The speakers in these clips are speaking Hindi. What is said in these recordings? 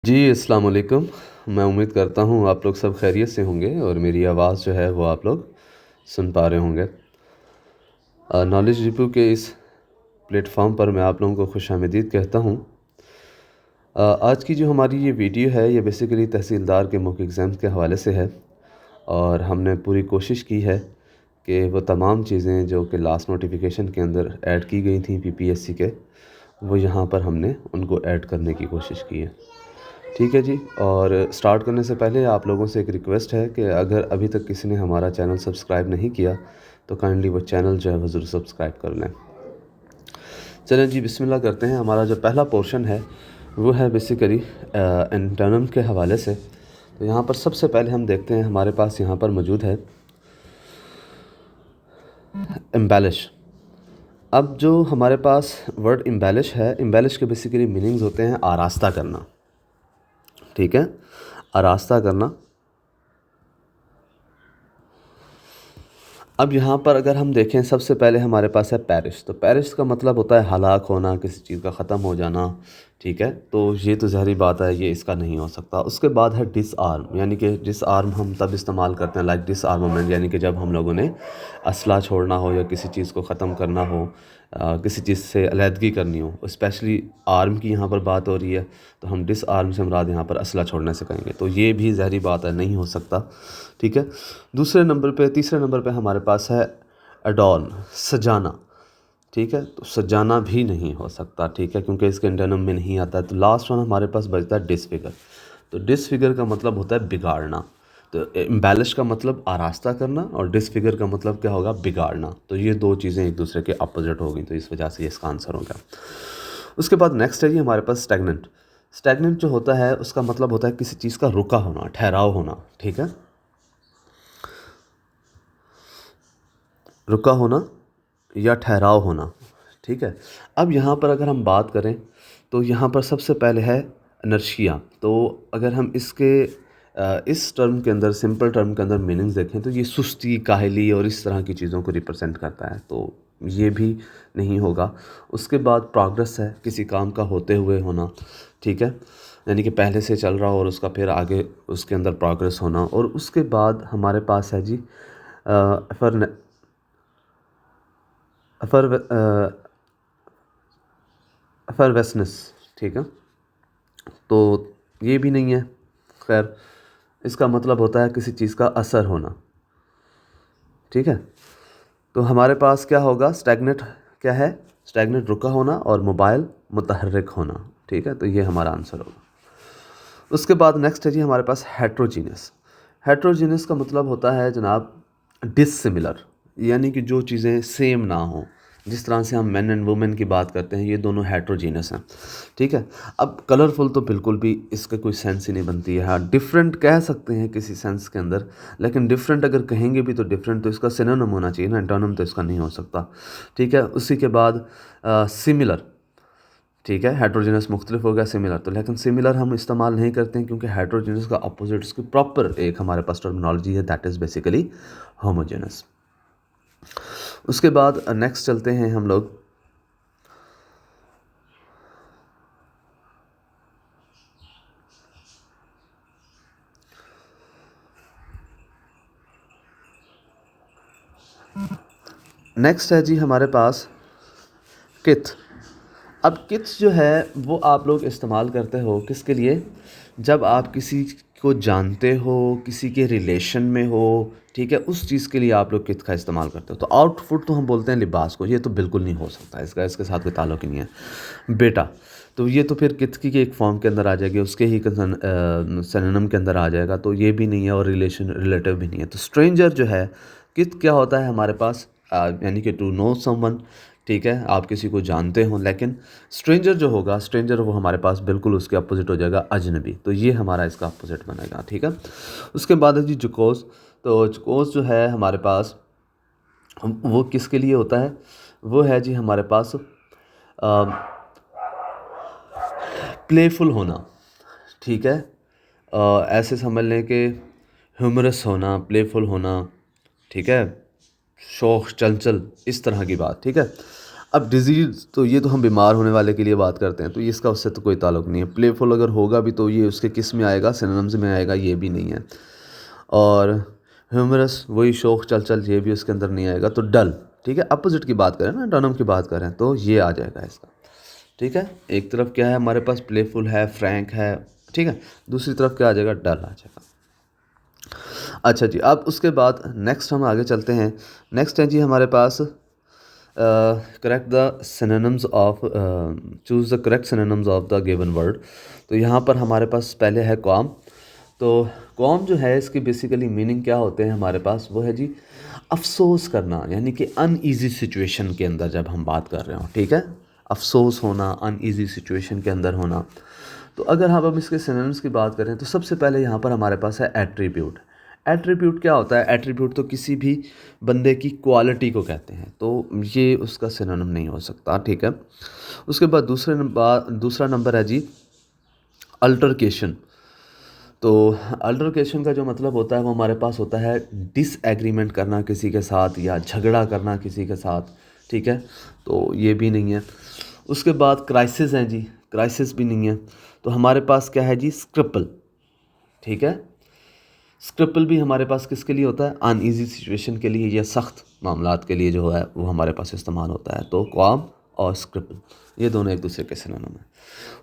जी, अस्सलाम वालेकुम। मैं उम्मीद करता हूँ आप लोग सब खैरियत से होंगे और मेरी आवाज़ जो है वो आप लोग सुन पा रहे होंगे। नॉलेज डिपो के इस प्लेटफ़ॉर्म पर मैं आप लोगों को खुशामदीद कहता हूँ। आज की जो हमारी ये वीडियो है ये बेसिकली तहसीलदार के मॉक एग्ज़ाम्स के हवाले से है और हमने पूरी कोशिश की है कि वो तमाम चीज़ें जो कि लास्ट नोटिफ़िकेशन के अंदर ऐड की गई थी पीपीएससी के, वो यहाँ पर हमने उनको ऐड करने की कोशिश की है। ठीक है जी। और स्टार्ट करने से पहले आप लोगों से एक रिक्वेस्ट है कि अगर अभी तक किसी ने हमारा चैनल सब्सक्राइब नहीं किया तो काइंडली वो चैनल जो है वो ज़रूर सब्सक्राइब कर लें। चलें जी, बिस्मिल्लाह करते हैं। हमारा जो पहला पोर्शन है वो है बेसिकली एंटोनिम के हवाले से। तो यहाँ पर सबसे पहले हम देखते हैं, हमारे पास यहाँ पर मौजूद है एम्बेलिश। अब जो हमारे पास वर्ड एम्बेलिश है, एम्बेलिश के बेसिकली मीनिंग्स होते हैं आरास्ता करना। ठीक है, आरास्ता करना। अब यहाँ पर अगर हम देखें, सबसे पहले हमारे पास है पेरिश। तो पेरिश का मतलब होता है हलाक होना, किसी चीज़ का ख़त्म हो जाना। ठीक है, तो ये तो ज़ाहिर बात है, ये इसका नहीं हो सकता। उसके बाद है डिसआर्म, यानी कि डिसआर्म हम तब इस्तेमाल करते हैं लाइक डिसआर्मामेंट, यानी कि जब हम लोगों ने असला छोड़ना हो या किसी चीज़ को ख़त्म करना हो, किसी चीज़ से अलहदगी करनी हो। स्पेशली आर्म की यहाँ पर बात हो रही है, तो हम डिसआर्म से मुराद यहाँ पर असला छोड़ने से कहेंगे। तो ये भी ज़ाहिर बात है, नहीं हो सकता। ठीक है। तीसरे नंबर पे हमारे पास है एडॉर्न, सजाना। ठीक है, तो सजाना भी नहीं हो सकता। ठीक है, क्योंकि इसके एंटोनिम में नहीं आता है। तो लास्ट वन हमारे पास बचता है डिसफिगर। तो डिसफिगर का मतलब होता है बिगाड़ना। तो एम्बेलिश का मतलब आरास्ता करना और डिसफिगर का मतलब क्या होगा, बिगाड़ना। तो ये दो चीज़ें एक दूसरे के अपोजिट हो गई, तो इस वजह से ये इसका आंसर हो गया। उसके बाद नेक्स्ट है जी हमारे पास स्टैग्नेंट। स्टैग्नेंट जो होता है उसका मतलब होता है किसी चीज़ का रुका होना, ठहराव होना। ठीक है, रुका होना या ठहराव होना। ठीक है। अब यहाँ पर अगर हम बात करें तो यहाँ पर सबसे पहले है इनर्शिया। तो अगर हम इसके इस टर्म के अंदर, सिंपल टर्म के अंदर मीनिंग्स देखें तो ये सुस्ती, काहली और इस तरह की चीज़ों को रिप्रेजेंट करता है, तो ये भी नहीं होगा। उसके बाद प्रोग्रेस है, किसी काम का होते हुए होना। ठीक है, यानी कि पहले से चल रहा हो और उसका फिर आगे उसके अंदर प्रोग्रेस होना। और उसके बाद हमारे पास है जी एफरवेसनेस। ठीक है, तो ये भी नहीं है। खैर, इसका मतलब होता है किसी चीज़ का असर होना। ठीक है, तो हमारे पास क्या होगा, स्टैग्नेट क्या है, स्टैग्नेट रुका होना और मोबाइल मुतहर्रिक होना। ठीक है, तो ये हमारा आंसर होगा। उसके बाद नेक्स्ट है जी हमारे पास हेट्रोजीनियस। हेट्रोजीनियस का मतलब होता है जनाब डिससिमिलर, यानी कि जो चीज़ें सेम ना हों। जिस तरह से हम मेन एंड वुमेन की बात करते हैं, ये दोनों हेट्रोजीनियस हैं। ठीक है, अब कलरफुल तो बिल्कुल भी इसका कोई सेंस ही नहीं बनती है। हाँ, डिफरेंट कह सकते हैं किसी सेंस के अंदर, लेकिन डिफरेंट अगर कहेंगे भी तो डिफरेंट तो इसका सिनोनिम होना चाहिए ना, एंटोनिम तो इसका नहीं हो सकता। ठीक है, उसी के बाद सिमिलर। ठीक है, हेट्रोजेनस मुख्तलिफ हो गया, सिमिलर तो, लेकिन सिमिलर हम इस्तेमाल नहीं करते हैं क्योंकि हेट्रोजेनस का अपोजिट उसकी प्रॉपर एक हमारे पास टर्मिनोलॉजी है, दैट इज़ बेसिकली होमोजेनस। उसके बाद नेक्स्ट चलते हैं हम लोग। नेक्स्ट है जी हमारे पास किथ। अब किथ जो है वो आप लोग इस्तेमाल करते हो किसके लिए, जब आप किसी को जानते हो, किसी के रिलेशन में हो। ठीक है, उस चीज़ के लिए आप लोग किथ का इस्तेमाल करते हो। तो आउटफिट तो हम बोलते हैं लिबास को, ये तो बिल्कुल नहीं हो सकता, इसका इसके साथ कोई ताल्लुक ही नहीं है। बेटा, तो ये तो फिर किथ की एक फॉर्म के अंदर आ जाएगी, उसके ही सिनोनिम के अंदर आ जाएगा, तो ये भी नहीं है। और रिलेटिव भी नहीं है। तो स्ट्रेंजर जो है, किथ क्या होता है हमारे पास, यानी कि टू नो समवन। ठीक है, आप किसी को जानते हो, लेकिन स्ट्रेंजर जो होगा, स्ट्रेंजर वो हमारे पास बिल्कुल उसके अपोजिट हो जाएगा, अजनबी। तो ये हमारा इसका अपोजिट बनेगा। ठीक है, उसके बाद है जी जुकोस। तो जुकोस जो है हमारे पास, वो किसके लिए होता है, वो है जी हमारे पास प्लेफुल होना। ठीक है, ऐसे समझ लें कि ह्यूमरस होना, प्लेफुल होना। ठीक है, शौक, चंचल, इस तरह की बात। ठीक है, अब डिजीज़ तो ये तो हम बीमार होने वाले के लिए बात करते हैं, तो ये इसका उससे तो कोई ताल्लुक़ नहीं है। प्लेफुल अगर होगा भी तो ये उसके किस में आएगा, सिनोनिम्स में आएगा, ये भी नहीं है। और ह्यूमरस वही शौक चल चल, ये भी उसके अंदर नहीं आएगा। तो डल, ठीक है, अपोजिट की बात करें ना, एंटोनिम की बात करें तो ये आ जाएगा इसका, ठीक है। एक तरफ क्या है हमारे पास, प्लेफुल है, फ्रैंक है, ठीक है, दूसरी तरफ क्या आ जाएगा, डल आ जाएगा। अच्छा जी, अब उसके बाद नेक्स्ट हम आगे चलते हैं। नेक्स्ट है जी हमारे पास correct the synonyms of, choose the correct synonyms of the given word. तो यहाँ पर हमारे पास पहले है कॉम। तो कॉम जो है इसकी बेसिकली मीनिंग क्या होते हैं हमारे पास, वो है जी अफसोस करना, यानी कि अनईजी सिचुएशन के अंदर जब हम बात कर रहे हो, ठीक है, अफसोस होना, अनईजी सिचुएशन के अंदर होना। तो अगर हम इसके सिनोनिम्स की बात करें तो सबसे पहले यहाँ पर हमारे पास है एट्रीब्यूट। एट्रीब्यूट क्या होता है, एट्रीब्यूट तो किसी भी बंदे की क्वालिटी को कहते हैं, तो ये उसका सिनोनिम नहीं हो सकता, ठीक है। उसके बाद दूसरा नंबर है जी अल्टरकेशन। तो अल्टरकेशन का जो मतलब होता है वो हमारे पास होता है डिसएग्रीमेंट करना किसी के साथ या झगड़ा करना किसी के साथ, ठीक है, तो ये भी नहीं है। उसके बाद क्राइसिस हैं जी, क्राइसिस भी नहीं है। तो हमारे पास क्या है जी, स्क्रिपल, ठीक है। स्क्रिपल भी हमारे पास किसके लिए होता है, अनईजी सिचुएशन के लिए या सख्त मामलात के लिए जो है वो हमारे पास इस्तेमाल होता है। तो क्वाम और स्क्रिपल ये दोनों एक दूसरे के सिनोनिम हैं।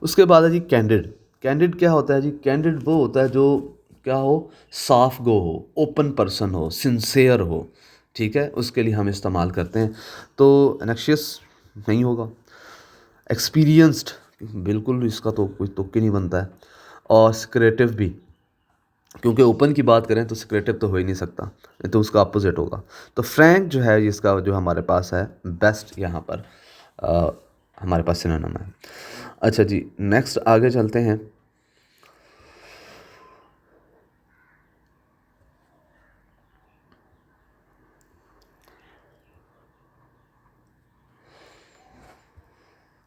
उसके बाद है जी कैंडिड। कैंडिड क्या होता है जी, कैंडिड वो होता है जो क्या हो, साफ गो हो, ओपन पर्सन हो, सिंसेयर हो, ठीक है, उसके लिए हम इस्तेमाल करते हैं। तो एनक्शियस नहीं होगा, एक्सपीरियंस्ड बिल्कुल इसका तो कोई तुक्के नहीं बनता है, और सिक्रेटिव भी, क्योंकि ओपन की बात करें तो सिक्रेटिव तो हो ही नहीं सकता, तो उसका अपोजिट होगा। तो फ्रैंक जो है इसका जो हमारे पास है बेस्ट यहाँ पर हमारे पास सिनोनिम है। अच्छा जी, नेक्स्ट आगे चलते हैं।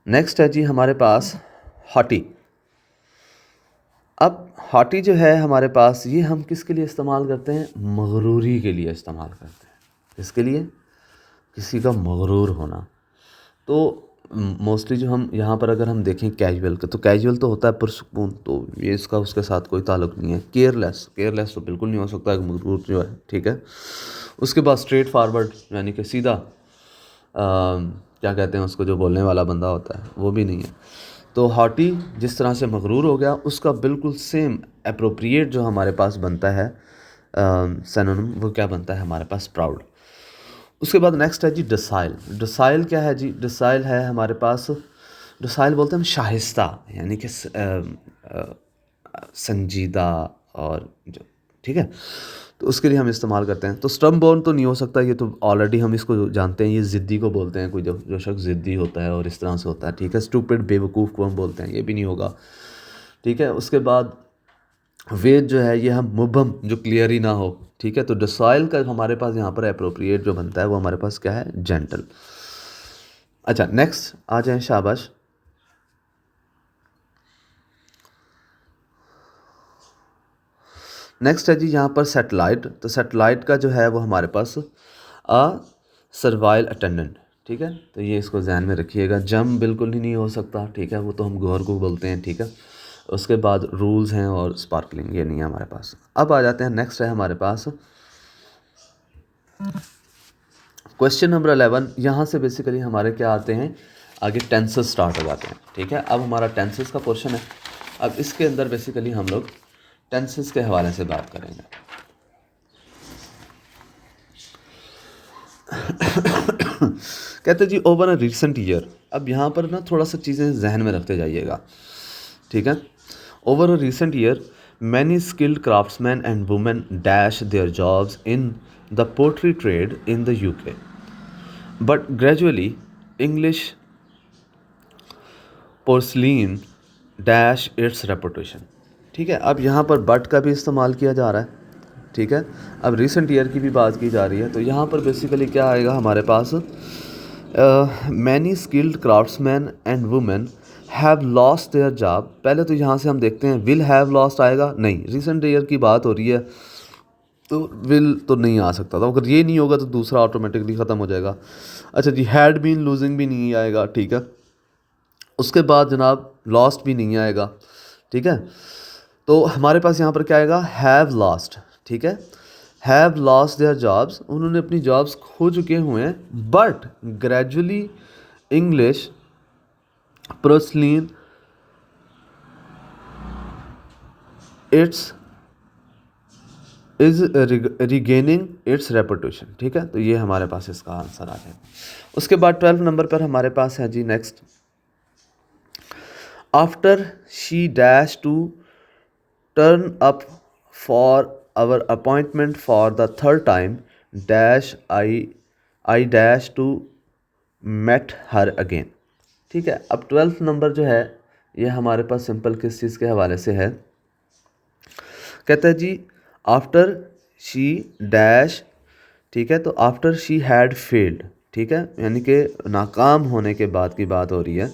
नेक्स्ट है जी हमारे पास हॉटी। अब हॉटी जो है हमारे पास, ये हम किसके लिए इस्तेमाल करते हैं, मगरूरी के लिए इस्तेमाल करते हैं। किसके लिए, किसी का मगरूर होना। तो मोस्टली जो हम यहाँ पर अगर हम देखें कैजुअल का, तो कैजुअल तो होता है पुरसुकून, तो ये इसका उसके साथ कोई ताल्लुक नहीं है। केयरलेस, केयरलेस तो बिल्कुल नहीं हो सकता एक मगरूर जो है, ठीक है। उसके बाद स्ट्रेट फारवर्ड, यानी कि सीधा, क्या कहते हैं उसको, जो बोलने वाला बंदा होता है, वो भी नहीं है। तो हॉटी जिस तरह से मगरूर हो गया, उसका बिल्कुल सेम अप्रोप्रिएट जो हमारे पास बनता है सिनोनिम, वो क्या बनता है हमारे पास, प्राउड। उसके बाद नेक्स्ट है जी डसाइल। डसाइल क्या है जी, डसाइल है हमारे पास, डसाइल बोलते हैं हम शाइस्ता, यानी कि संजीदा, और जो, ठीक है, तो उसके लिए हम इस्तेमाल करते हैं। तो स्टर्म बोर्न तो नहीं हो सकता, ये तो ऑलरेडी हम इसको जानते हैं, ये ज़िद्दी को बोलते हैं, कोई जो शख्स ज़िद्दी होता है और इस तरह से होता है, ठीक है। स्टूपिड, बेवकूफ़ को हम बोलते हैं, ये भी नहीं होगा, ठीक है। उसके बाद वेद जो है ये हम मुबम, जो क्लियर ही ना हो, ठीक है। तो डसाइल का हमारे पास यहाँ पर अप्रोप्रिएट जो बनता है वो हमारे पास क्या है, जेंटल। अच्छा, नेक्स्ट आ जाए, शाबाश। नेक्स्ट है जी यहाँ पर सेटेलाइट। तो सेटेलाइट का जो है वो हमारे पास सर्वाइल अटेंडेंट, ठीक है। तो ये इसको ध्यान में रखिएगा। जम बिल्कुल ही नहीं हो सकता, ठीक है, वो तो हम गौर को बोलते हैं, ठीक है। उसके बाद रूल्स हैं और स्पार्कलिंग, ये नहीं है हमारे पास। अब आ जाते हैं, नेक्स्ट है हमारे पास क्वेश्चन नंबर 11। यहाँ से बेसिकली हमारे क्या आते हैं, आगे टेंसेस स्टार्ट हो जाते हैं, ठीक है। अब हमारा टेंसेस का पोर्शन है। अब इसके अंदर बेसिकली हम लोग टेंसेस के हवाले से बात करेंगे। कहते जी ओवर अ रिसेंट ईयर। अब यहाँ पर ना थोड़ा सा चीज़ें जहन में रखते जाइएगा, ठीक है। Over a recent year many skilled craftsmen and women dash their jobs in the pottery trade in the UK, but gradually English porcelain dash its reputation, ठीक है। अब यहाँ पर बट का भी इस्तेमाल किया जा रहा है, ठीक है। अब रिसेंट ईयर की भी बात की जा रही है, तो यहाँ पर बेसिकली क्या आएगा हमारे पास, many skilled craftsmen and women have lost their job. पहले तो यहाँ से हम देखते हैं, विल हैव लॉस्ट आएगा नहीं, रिसेंट ईयर की बात हो रही है, तो विल तो नहीं आ सकता था, अगर ये नहीं होगा तो दूसरा ऑटोमेटिकली ख़त्म हो जाएगा। अच्छा जी, हैड बीन लूजिंग भी नहीं आएगा, ठीक है। उसके बाद जनाब लॉस्ट भी नहीं आएगा, ठीक है। तो हमारे पास यहाँ पर क्या आएगा, हैव लॉस्ट, ठीक है। हैव लॉस्ट देयर जॉब्स, उन्होंने अपनी जॉब्स खो चुके हुए हैं, but gradually English porcelain its is regaining its reputation, ठीक है। तो ये हमारे पास इसका आंसर आ जाएगा। उसके बाद 12 नंबर पर हमारे पास है जी next, after she dash to turn up for our appointment for the third time dash I dash to met her again, ठीक है। अब 12th नंबर जो है ये हमारे पास सिंपल किस चीज़ के हवाले से है, कहता है जी आफ्टर शी डैश, ठीक है। तो आफ्टर शी हैड फेल्ड, ठीक है, यानी कि नाकाम होने के बाद की बात हो रही है,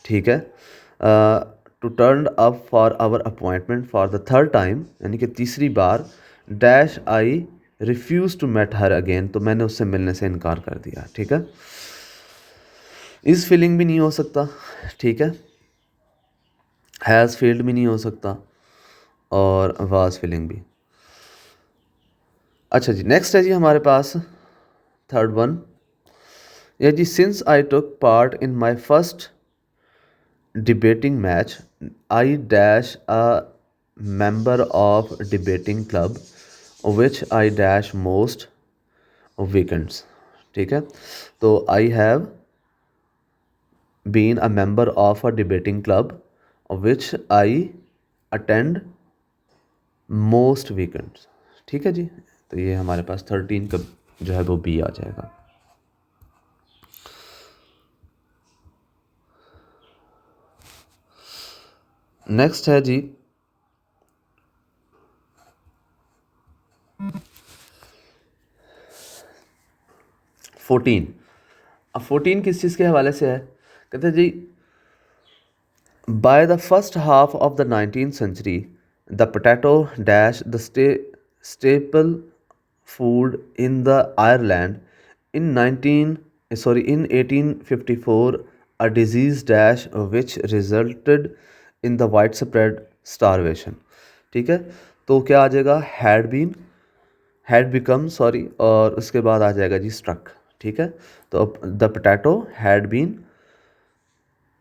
ठीक है। To turn up for our appointment for the third time, यानी कि तीसरी बार, dash I refuse to met her again, तो मैंने उससे मिलने से इनकार कर दिया, ठीक है। इस फीलिंग भी नहीं हो सकता, ठीक है। हैज़ फेल्ड भी नहीं हो सकता, और वाज फीलिंग भी। अच्छा जी, नेक्स्ट है जी हमारे पास थर्ड वन, या जी since I took part in my first debating match I dash a member of debating club which I dash most weekends, ठीक है। तो I have been a member of a debating club which I attend most weekends, ठीक है जी। तो ये हमारे पास 13 का जो है वो बी आ जाएगा। नेक्स्ट है जी 14। अब 14 किस चीज़ के हवाले से है, कहते हैं जी by the first half of the 19th century the potato dash the staple food in the Ireland in 1854 a disease dash which resulted in the widespread starvation, ठीक है। तो क्या आ जाएगा, हैड बिकम सॉरी, और उसके बाद आ जाएगा जी स्ट्रक, ठीक है। तो the potato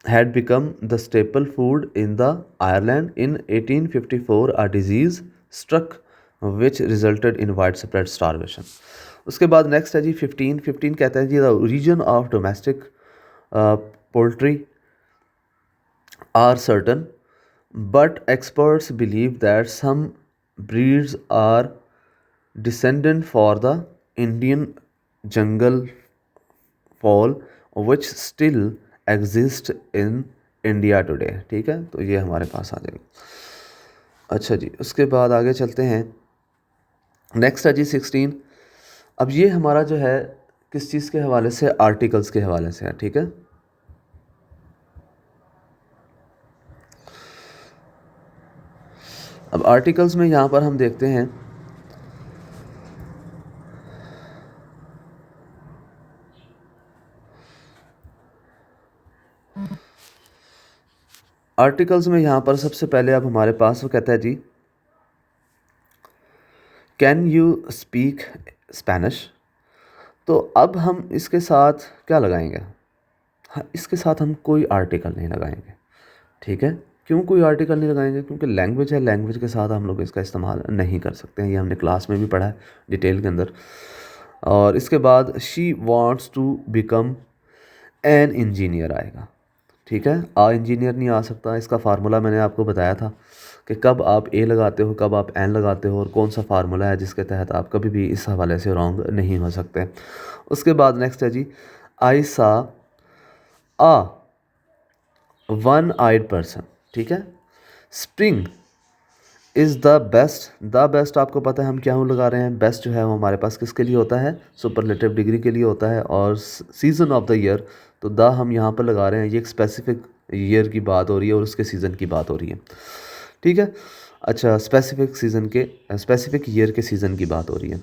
had become the staple food in the Ireland in 1854 a disease struck which resulted in widespread starvation। उसके बाद नेक्स्ट है जी 15 कहता है जी the reason of domestic poultry are certain but experts believe that some breeds are descendant for the Indian jungle fowl which still exist in India today, ठीक है। तो ये हमारे पास आ जाएगा। अच्छा जी, उसके बाद आगे चलते हैं, नेक्स्ट है जी 16। अब ये हमारा जो है किस चीज़ के हवाले से, आर्टिकल्स के हवाले से है, ठीक है। अब आर्टिकल्स में यहाँ पर हम देखते हैं आर्टिकल्स में यहाँ पर सबसे पहले अब हमारे पास वो कहता है जी कैन यू स्पीक स्पेनिश। तो अब हम इसके साथ क्या लगाएंगे, हाँ, इसके साथ हम कोई आर्टिकल नहीं लगाएंगे, ठीक है। क्यों कोई आर्टिकल नहीं लगाएंगे, क्योंकि लैंग्वेज है, लैंग्वेज के साथ हम लोग इसका इस्तेमाल नहीं कर सकते हैं, ये हमने क्लास में भी पढ़ा है डिटेल के अंदर। और इसके बाद she wants to become an engineer आएगा, ठीक है। आ इंजीनियर नहीं आ सकता, इसका फार्मूला मैंने आपको बताया था कि कब आप ए लगाते हो, कब आप एन लगाते हो, और कौन सा फार्मूला है जिसके तहत आप कभी भी इस हवाले से रॉन्ग नहीं हो सकते। उसके बाद नेक्स्ट है जी आई सा आ वन आइड पर्सन, ठीक है। स्प्रिंग इज़ द बेस्ट आपको पता है हम क्या लगा रहे हैं, बेस्ट जो है वो हमारे पास किसके लिए होता है, सुपरलेटिव डिग्री के लिए होता है। और सीज़न ऑफ द ईयर, तो द हम यहाँ पर लगा रहे हैं, ये एक स्पेसिफिक ईयर की बात हो रही है और उसके सीज़न की बात हो रही है, ठीक है। अच्छा, स्पेसिफिक ईयर के सीज़न की बात हो रही है।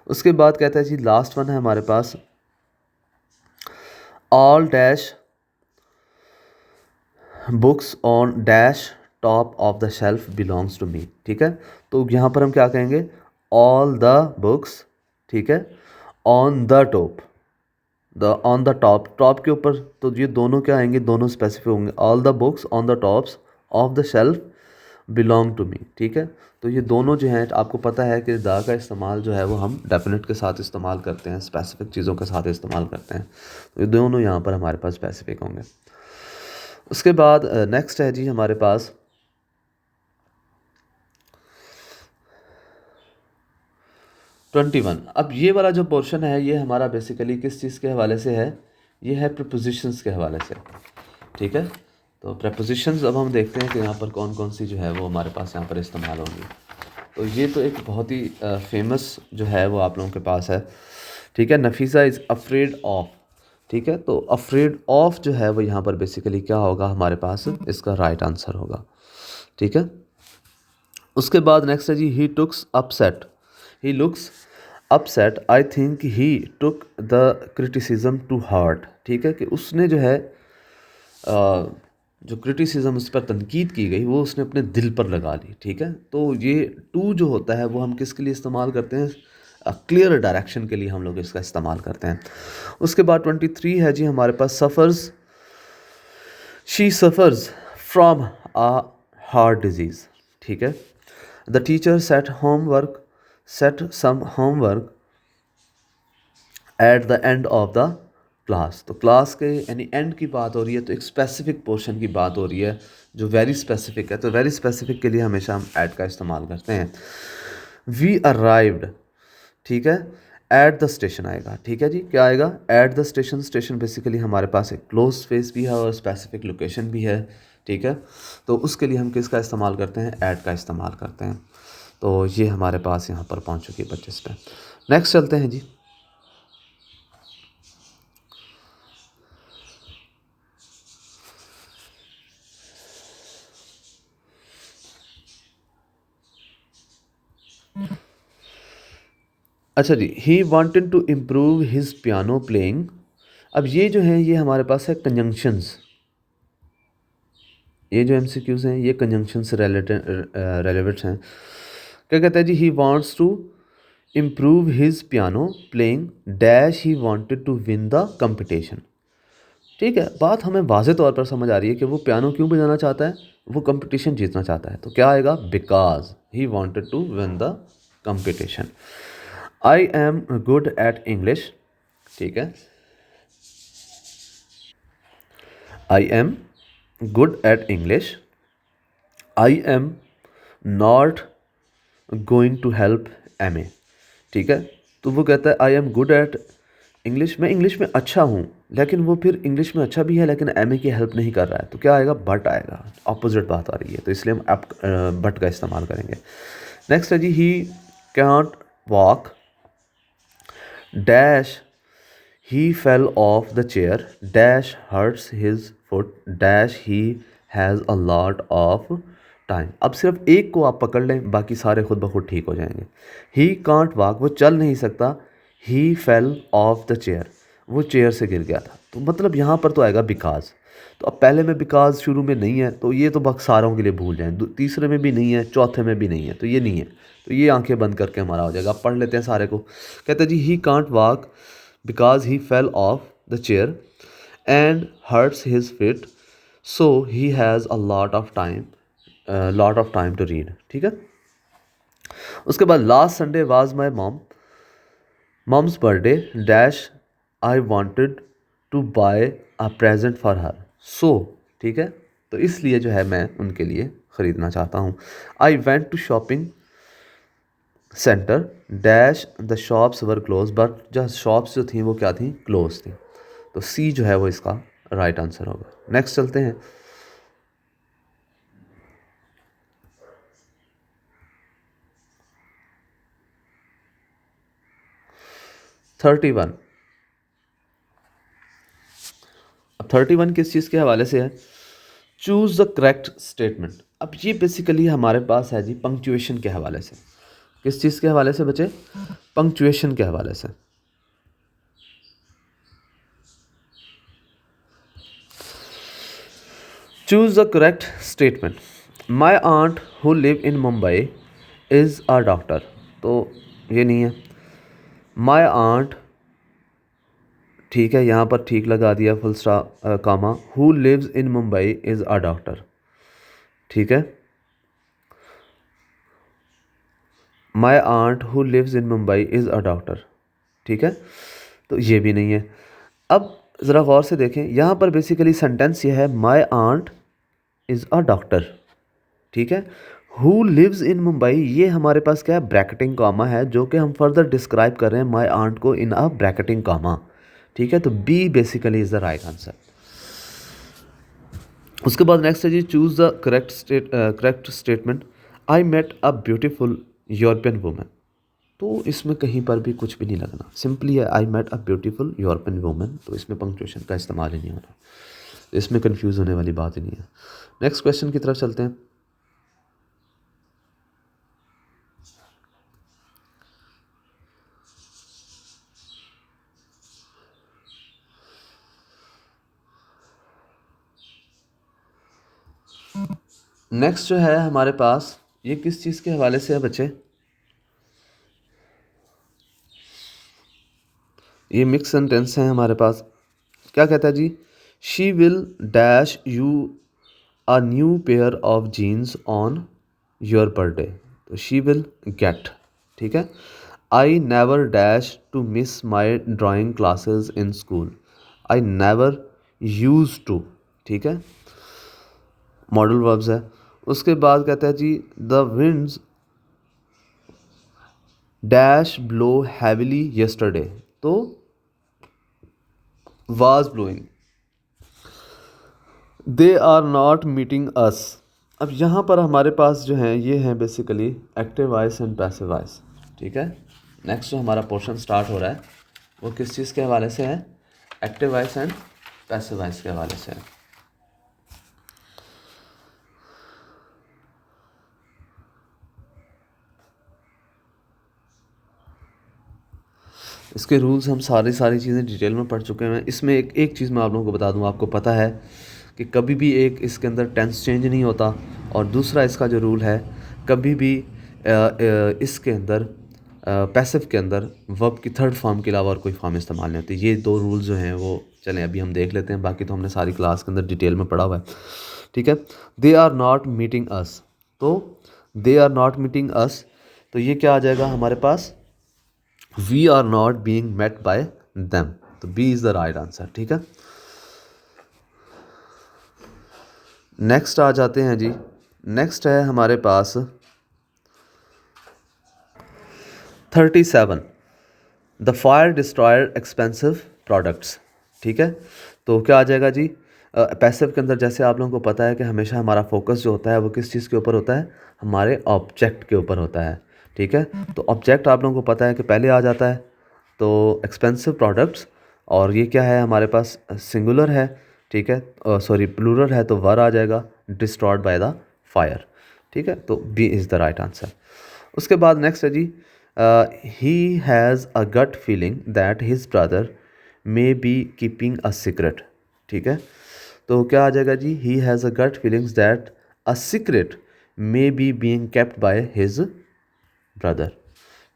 उसके बाद कहता है जी लास्ट वन है हमारे पास, all dash books on dash top of the shelf belongs to me. ठीक है, तो यहाँ पर हम क्या कहेंगे, ऑल द बुक्स, ठीक है, on the top, the on the top, top के ऊपर, तो ये दोनों क्या आएंगे, दोनों स्पेसिफिक होंगे, all the books on the tops of the shelf belong to me. ठीक है, तो ये दोनों जो हैं, आपको पता है कि द का इस्तेमाल जो है वो हम डेफिनेट के साथ इस्तेमाल करते हैं, स्पेसिफिक चीज़ों के साथ इस्तेमाल करते हैं, तो ये दोनों यहाँ पर हमारे पास स्पेसिफिक होंगे। उसके बाद नेक्स्ट है जी हमारे पास 21। अब ये वाला जो पोर्शन है ये हमारा बेसिकली किस चीज़ के हवाले से है, ये है प्रपोजिशंस के हवाले से। ठीक है, तो प्रपोजिशंस अब हम देखते हैं कि यहाँ पर कौन कौन सी जो है वो हमारे पास यहाँ पर इस्तेमाल होंगी। तो ये तो एक बहुत ही फेमस जो है वो आप लोगों के पास है। ठीक है, नफीसा इज़ अफ्रेड ऑफ। ठीक है, तो अफ्रेड ऑफ जो है वो यहाँ पर बेसिकली क्या होगा हमारे पास, इसका राइट आंसर होगा। ठीक है, उसके बाद नेक्स्ट है जी he tooks upset, he looks upset, I think he took the criticism to heart. ठीक है, कि उसने जो है जो क्रिटिसिज्म उस पर तनकीद की गई वो उसने अपने दिल पर लगा ली। ठीक है, तो ये टू जो होता है वो हम किसके लिए इस्तेमाल करते हैं, क्लियर डायरेक्शन के लिए हम लोग इसका इस्तेमाल करते हैं। उसके बाद 23 है जी हमारे पास, suffers, she suffers from a heart disease. ठीक है, the teacher set some homework at the end of the class. तो क्लास के यानी एंड की बात हो रही है, तो एक स्पेसिफिक पोर्शन की बात हो रही है जो वेरी स्पेसिफिक है, तो वेरी स्पेसिफिक के लिए हमेशा हम एट का इस्तेमाल करते हैं। वी अराइव्ड, ठीक है, एट द स्टेशन आएगा। ठीक है जी, क्या आएगा, at the station. Station basically हमारे पास एक क्लोज स्पेस भी है और स्पेसिफिक लोकेशन भी है। ठीक है, तो उसके लिए हम किसका इस्तेमाल करते हैं, एट का इस्तेमाल करते हैं। तो ये हमारे पास यहाँ पर पहुँच चुकी है 25 पे। नेक्स्ट चलते हैं जी। अच्छा जी, he wanted to improve his piano playing. अब ये जो है ये हमारे पास है कंजंक्शंस, ये जो एमसीक्यूज़ हैं ये कंजंक्शन से रेलेवेंट हैं। क्या कहता है जी, he wants to improve his piano playing dash he wanted to win the competition. ठीक है, बात हमें वाज़े तौर पर समझ आ रही है कि वो पियानो क्यों बजाना चाहता है, वो कंपटीशन जीतना चाहता है। तो क्या आएगा, because he wanted to win the competition. I am good at English. ठीक है, I am good at English, I am not going to help em a. ठीक है, तो वो कहता है I am good at English, मैं इंग्लिश में अच्छा हूँ, लेकिन वो फिर इंग्लिश में अच्छा भी है लेकिन एम ए की हेल्प नहीं कर रहा है। तो क्या आएगा, बट आएगा, अपोजिट बात आ रही है, तो इसलिए हम बट का इस्तेमाल करेंगे। नेक्स्ट है जी, he cannot walk dash he fell off the chair dash hurts his foot dash he has a lot of time. अब सिर्फ एक को आप पकड़ लें, बाकी सारे खुद ब खुद ठीक हो जाएंगे। ही कांट वॉक, वो चल नहीं सकता, ही फेल ऑफ द चेयर, वो चेयर से गिर गया था। तो मतलब यहाँ पर तो आएगा बिकॉज। तो अब पहले में बिकॉज शुरू में नहीं है, तो ये तो बस सारों के लिए भूल जाएं। तीसरे में भी नहीं है, चौथे में भी नहीं है, तो ये नहीं है, तो ये आंखें बंद करके हमारा हो जाएगा। अब पढ़ लेते हैं सारे को। कहते हैं जी, he can't walk because he fell off the chair and hurts his feet, so he has a lot of time to read। ठीक है, उसके बाद last Sunday was my mom's birthday dash I wanted to buy a present for her, so. ठीक है, तो इसलिए जो है मैं उनके लिए ख़रीदना चाहता हूँ। I went to shopping center dash the shops were close, but जो शॉप्स जो थी वो क्या थी, क्लोज थी। तो सी जो है वो इसका राइट आंसर होगा। नेक्स्ट चलते हैं। Thirty one. अब 31 किस चीज़ के हवाले से है, चूज़ द करेक्ट स्टेटमेंट। अब ये बेसिकली हमारे पास है जी पंक्चुएशन के हवाले से। किस चीज़ के हवाले से बच्चे? पंक्चुएशन के हवाले से। Choose the correct statement. My aunt who live in Mumbai is a doctor. तो ये नहीं है। माई आंट, ठीक है, यहाँ पर ठीक लगा दिया full stop comma. Who lives in Mumbai is a doctor, ठीक है। My aunt who lives in Mumbai is a doctor, ठीक है। तो ये भी नहीं है। अब ज़रा गौर से देखें, यहाँ पर बेसिकली सेंटेंस ये है my aunt is a doctor, ठीक है। हु लिव्स इन मुंबई, ये हमारे पास क्या है? ब्रैकेटिंग कामा है, जो कि हम फर्दर डिस्क्राइब कर रहे हैं माई आंट को इन अ ब्रैकेटिंग कामा, ठीक है। तो B basically is the right answer. उसके बाद नेक्स्ट है जी choose the correct statement. I met a beautiful European women. तो इसमें कहीं पर भी कुछ भी नहीं लगना, सिंपली है I met a beautiful European women. तो इसमें पंक्चुएशन का इस्तेमाल ही नहीं होना, तो इसमें कंफ्यूज होने वाली बात ही नहीं है। नेक्स्ट क्वेश्चन की तरफ चलते हैं। नेक्स्ट जो है हमारे पास, ये किस चीज़ के हवाले से है बच्चे? ये मिक्स सेंटेंस है हमारे पास। क्या कहता है जी? She will dash you a new pair of jeans on your birthday. तो शी विल गेट, ठीक है। I never dash to miss my drawing classes in school. I never use to, ठीक है, मॉडल वर्ब्स है। उसके बाद कहता है जी the winds dash blow heavily yesterday. तो was blowing. They are not meeting us. अब यहाँ पर हमारे पास जो हैं ये हैं basically active voice and passive voice, ठीक है। नेक्स्ट जो हमारा पोर्शन स्टार्ट हो रहा है वो किस चीज़ के हवाले से है? Active voice and passive voice के हवाले से है। इसके रूल्स हम सारी चीज़ें डिटेल में पढ़ चुके हैं। इसमें एक चीज़ मैं आप लोगों को बता दूं, आपको पता है कि कभी भी एक इसके अंदर टेंस चेंज नहीं होता, और दूसरा इसका जो रूल है कभी भी इसके अंदर पैसिव के अंदर वर्ब की थर्ड फॉर्म के अलावा और कोई फॉर्म इस्तेमाल नहीं होती। ये दो रूल्स जो हैं वो चलें अभी हम देख लेते हैं, बाकी तो हमने सारी क्लास के अंदर डिटेल में पढ़ा हुआ है, ठीक है। They are not meeting us, तो they are not meeting us, तो ये क्या आ जाएगा हमारे पास? We are not being met by them. तो B is the right answer, ठीक है। नेक्स्ट आ जाते हैं जी। नेक्स्ट है हमारे पास 37, the fire destroyer expensive products, ठीक है। तो क्या आ जाएगा जी? पैसिव के अंदर जैसे आप लोगों को पता है कि हमेशा हमारा फोकस जो होता है वो किस चीज़ के ऊपर होता है? हमारे ऑब्जेक्ट के ऊपर होता है, ठीक है। तो ऑब्जेक्ट आप लोगों को पता है कि पहले आ जाता है, तो एक्सपेंसिव प्रोडक्ट्स, और ये क्या है हमारे पास? सिंगुलर है, ठीक है, सॉरी प्लूरल है, तो वर आ जाएगा डिस्ट्रॉयड बाय द फायर, ठीक है। तो B is the right answer. उसके बाद नेक्स्ट है जी he has a gut feeling that his brother may be keeping a secret, ठीक है। तो क्या आ जाएगा जी? He has a gut feelings that a secret may be being kept by his brother,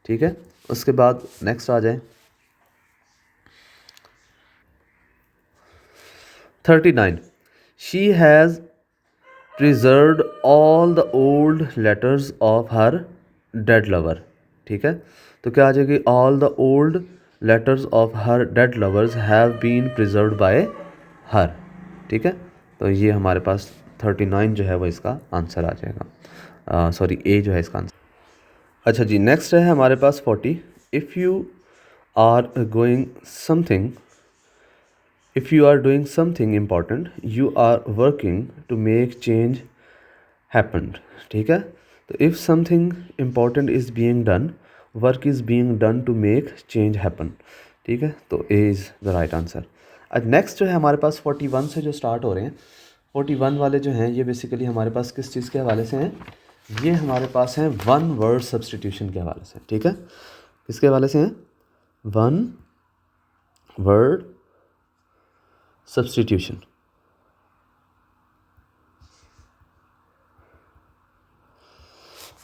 ठीक है। उसके बाद नेक्स्ट आ जाए 39, she has preserved all the old letters of her dead lover, ठीक है। तो क्या आ जाएगी? All the old letters of her dead lovers have been preserved by her, ठीक है। तो ये हमारे पास 39 जो है वो इसका आंसर आ जाएगा, सॉरी ए जो है इसका आंसर। अच्छा जी, नेक्स्ट है हमारे पास 40, if you are going something, if you are doing something important, you are working to make change happen, ठीक है। तो if something important is being done, work is being done to make change happen, ठीक है। तो A is the right answer। आज नेक्स्ट जो है हमारे पास 41 से जो स्टार्ट हो रहे हैं, 41 वाले जो हैं ये बेसिकली हमारे पास किस चीज़ के हवाले से हैं, ये हमारे पास हैं वन वर्ड सब्स्टिट्यूशन के हवाले से, ठीक है। किसके हवाले से हैं, वन वर्ड सब्स्टिट्यूशन।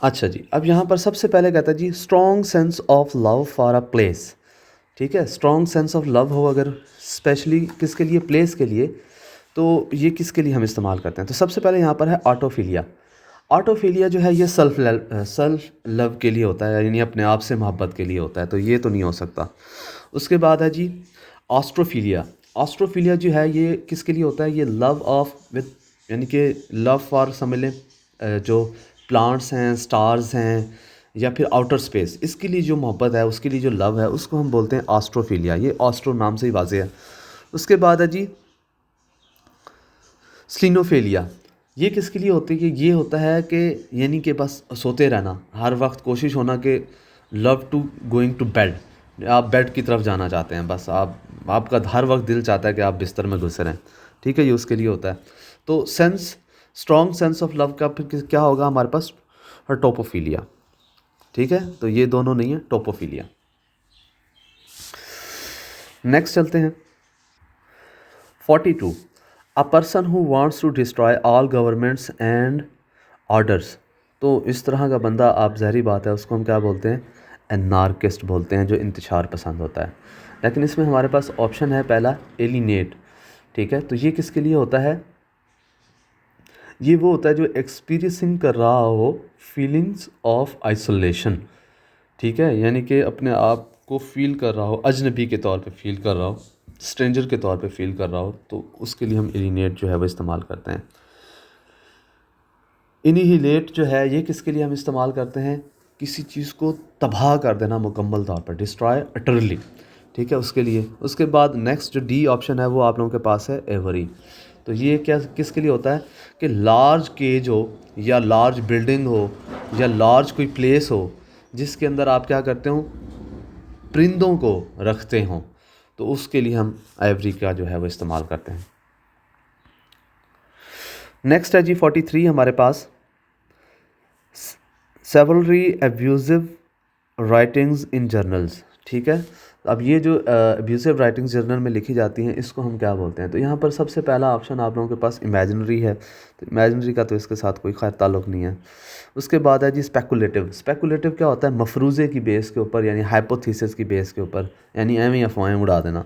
अच्छा जी, अब यहाँ पर सबसे पहले कहता है जी strong sense of love for a place, ठीक है। स्ट्रॉन्ग सेंस ऑफ लव हो अगर स्पेशली किसके लिए, प्लेस के लिए, तो ये किसके लिए हम इस्तेमाल करते हैं। तो सबसे पहले यहाँ पर है ऑटोफिलिया। ऑटोफिलिया जो है ये सेल्फ लव के लिए होता है, यानी अपने आप से मोहब्बत के लिए होता है, तो ये तो नहीं हो सकता। उसके बाद है जी ऑस्ट्रोफिलिया। ऑस्ट्रोफिलिया जो है ये किसके लिए होता है, ये लव ऑफ विद, यानी कि लव फॉर समझ लें जो प्लांट्स हैं, स्टार्स हैं, या फिर आउटर स्पेस, इसके लिए जो मोहब्बत है, उसके लिए जो लव है, उसको हम बोलते हैं ऑस्ट्रोफिलिया। ये ऑस्ट्रो नाम से ही वाज़ेह है। उसके बाद है जी स्लिनोफेलिया। ये किसके लिए होती है, कि ये होता है कि यानी कि बस सोते रहना, हर वक्त कोशिश होना कि love to going to bed, आप बेड की तरफ जाना चाहते हैं, बस आपका हर वक्त दिल चाहता है कि आप बिस्तर में घुस रहें, ठीक है, ये उसके लिए होता है। तो स्ट्रॉन्ग सेंस ऑफ लव का फिर क्या होगा हमारे पास, टोपोफिलिया, ठीक है। तो ये दोनों नहीं है, टोपोफिलिया। नेक्स्ट चलते हैं 42, a person who wants to destroy all governments and orders. तो इस तरह का बंदा, आप ज़ाहिर बात है उसको हम क्या बोलते हैं, एनार्किस्ट बोलते हैं, जो इंतशार पसंद होता है। लेकिन इसमें हमारे पास ऑप्शन है पहला एलिनेट, ठीक है। तो ये किसके लिए होता है, ये वो होता है जो एक्सपीरियंसिंग कर रहा हो फीलिंग्स ऑफ आइसोलेशन, ठीक है, यानी कि अपने आप को फील कर रहा हो, अजनबी के तौर पे फील कर रहा हो, स्ट्रेंजर के तौर पे फील कर रहा हो, तो उसके लिए हम एलिनेट जो है वो इस्तेमाल करते हैं। इनिहिलेट जो है ये किसके लिए हम इस्तेमाल करते हैं, किसी चीज़ को तबाह कर देना मुकम्मल तौर पर, डिस्ट्रॉय अटरली, ठीक है, उसके लिए। उसके बाद नेक्स्ट जो डी ऑप्शन है वो आप लोगों के पास है एवरी। तो ये क्या किसके लिए होता है, कि लार्ज केज हो, या लार्ज बिल्डिंग हो, या लार्ज कोई प्लेस हो जिसके अंदर आप क्या करते हो, परिंदों को रखते हों, तो उसके लिए हम एवरी का जो है वो इस्तेमाल करते हैं। नेक्स्ट है जी 43 हमारे पास, सेवलरी एब्यूज़िव राइटिंग्स इन जर्नल्स, ठीक है। अब ये जो एब्यूसिव राइटिंग्स जर्नल में लिखी जाती हैं, इसको हम क्या बोलते हैं। तो यहाँ पर सबसे पहला ऑप्शन आप लोगों के पास इमेजिनरी है, तो इमेजिनरी का तो इसके साथ कोई खैर ताल्लुक़ नहीं है। उसके बाद है जी स्पेकुलेटिव। स्पेकुलेटिव क्या होता है, मफरूज़े की बेस के ऊपर, यानी हाइपोथेसिस की बेस के ऊपर, यानी एवं अफवाहें उड़ा देना,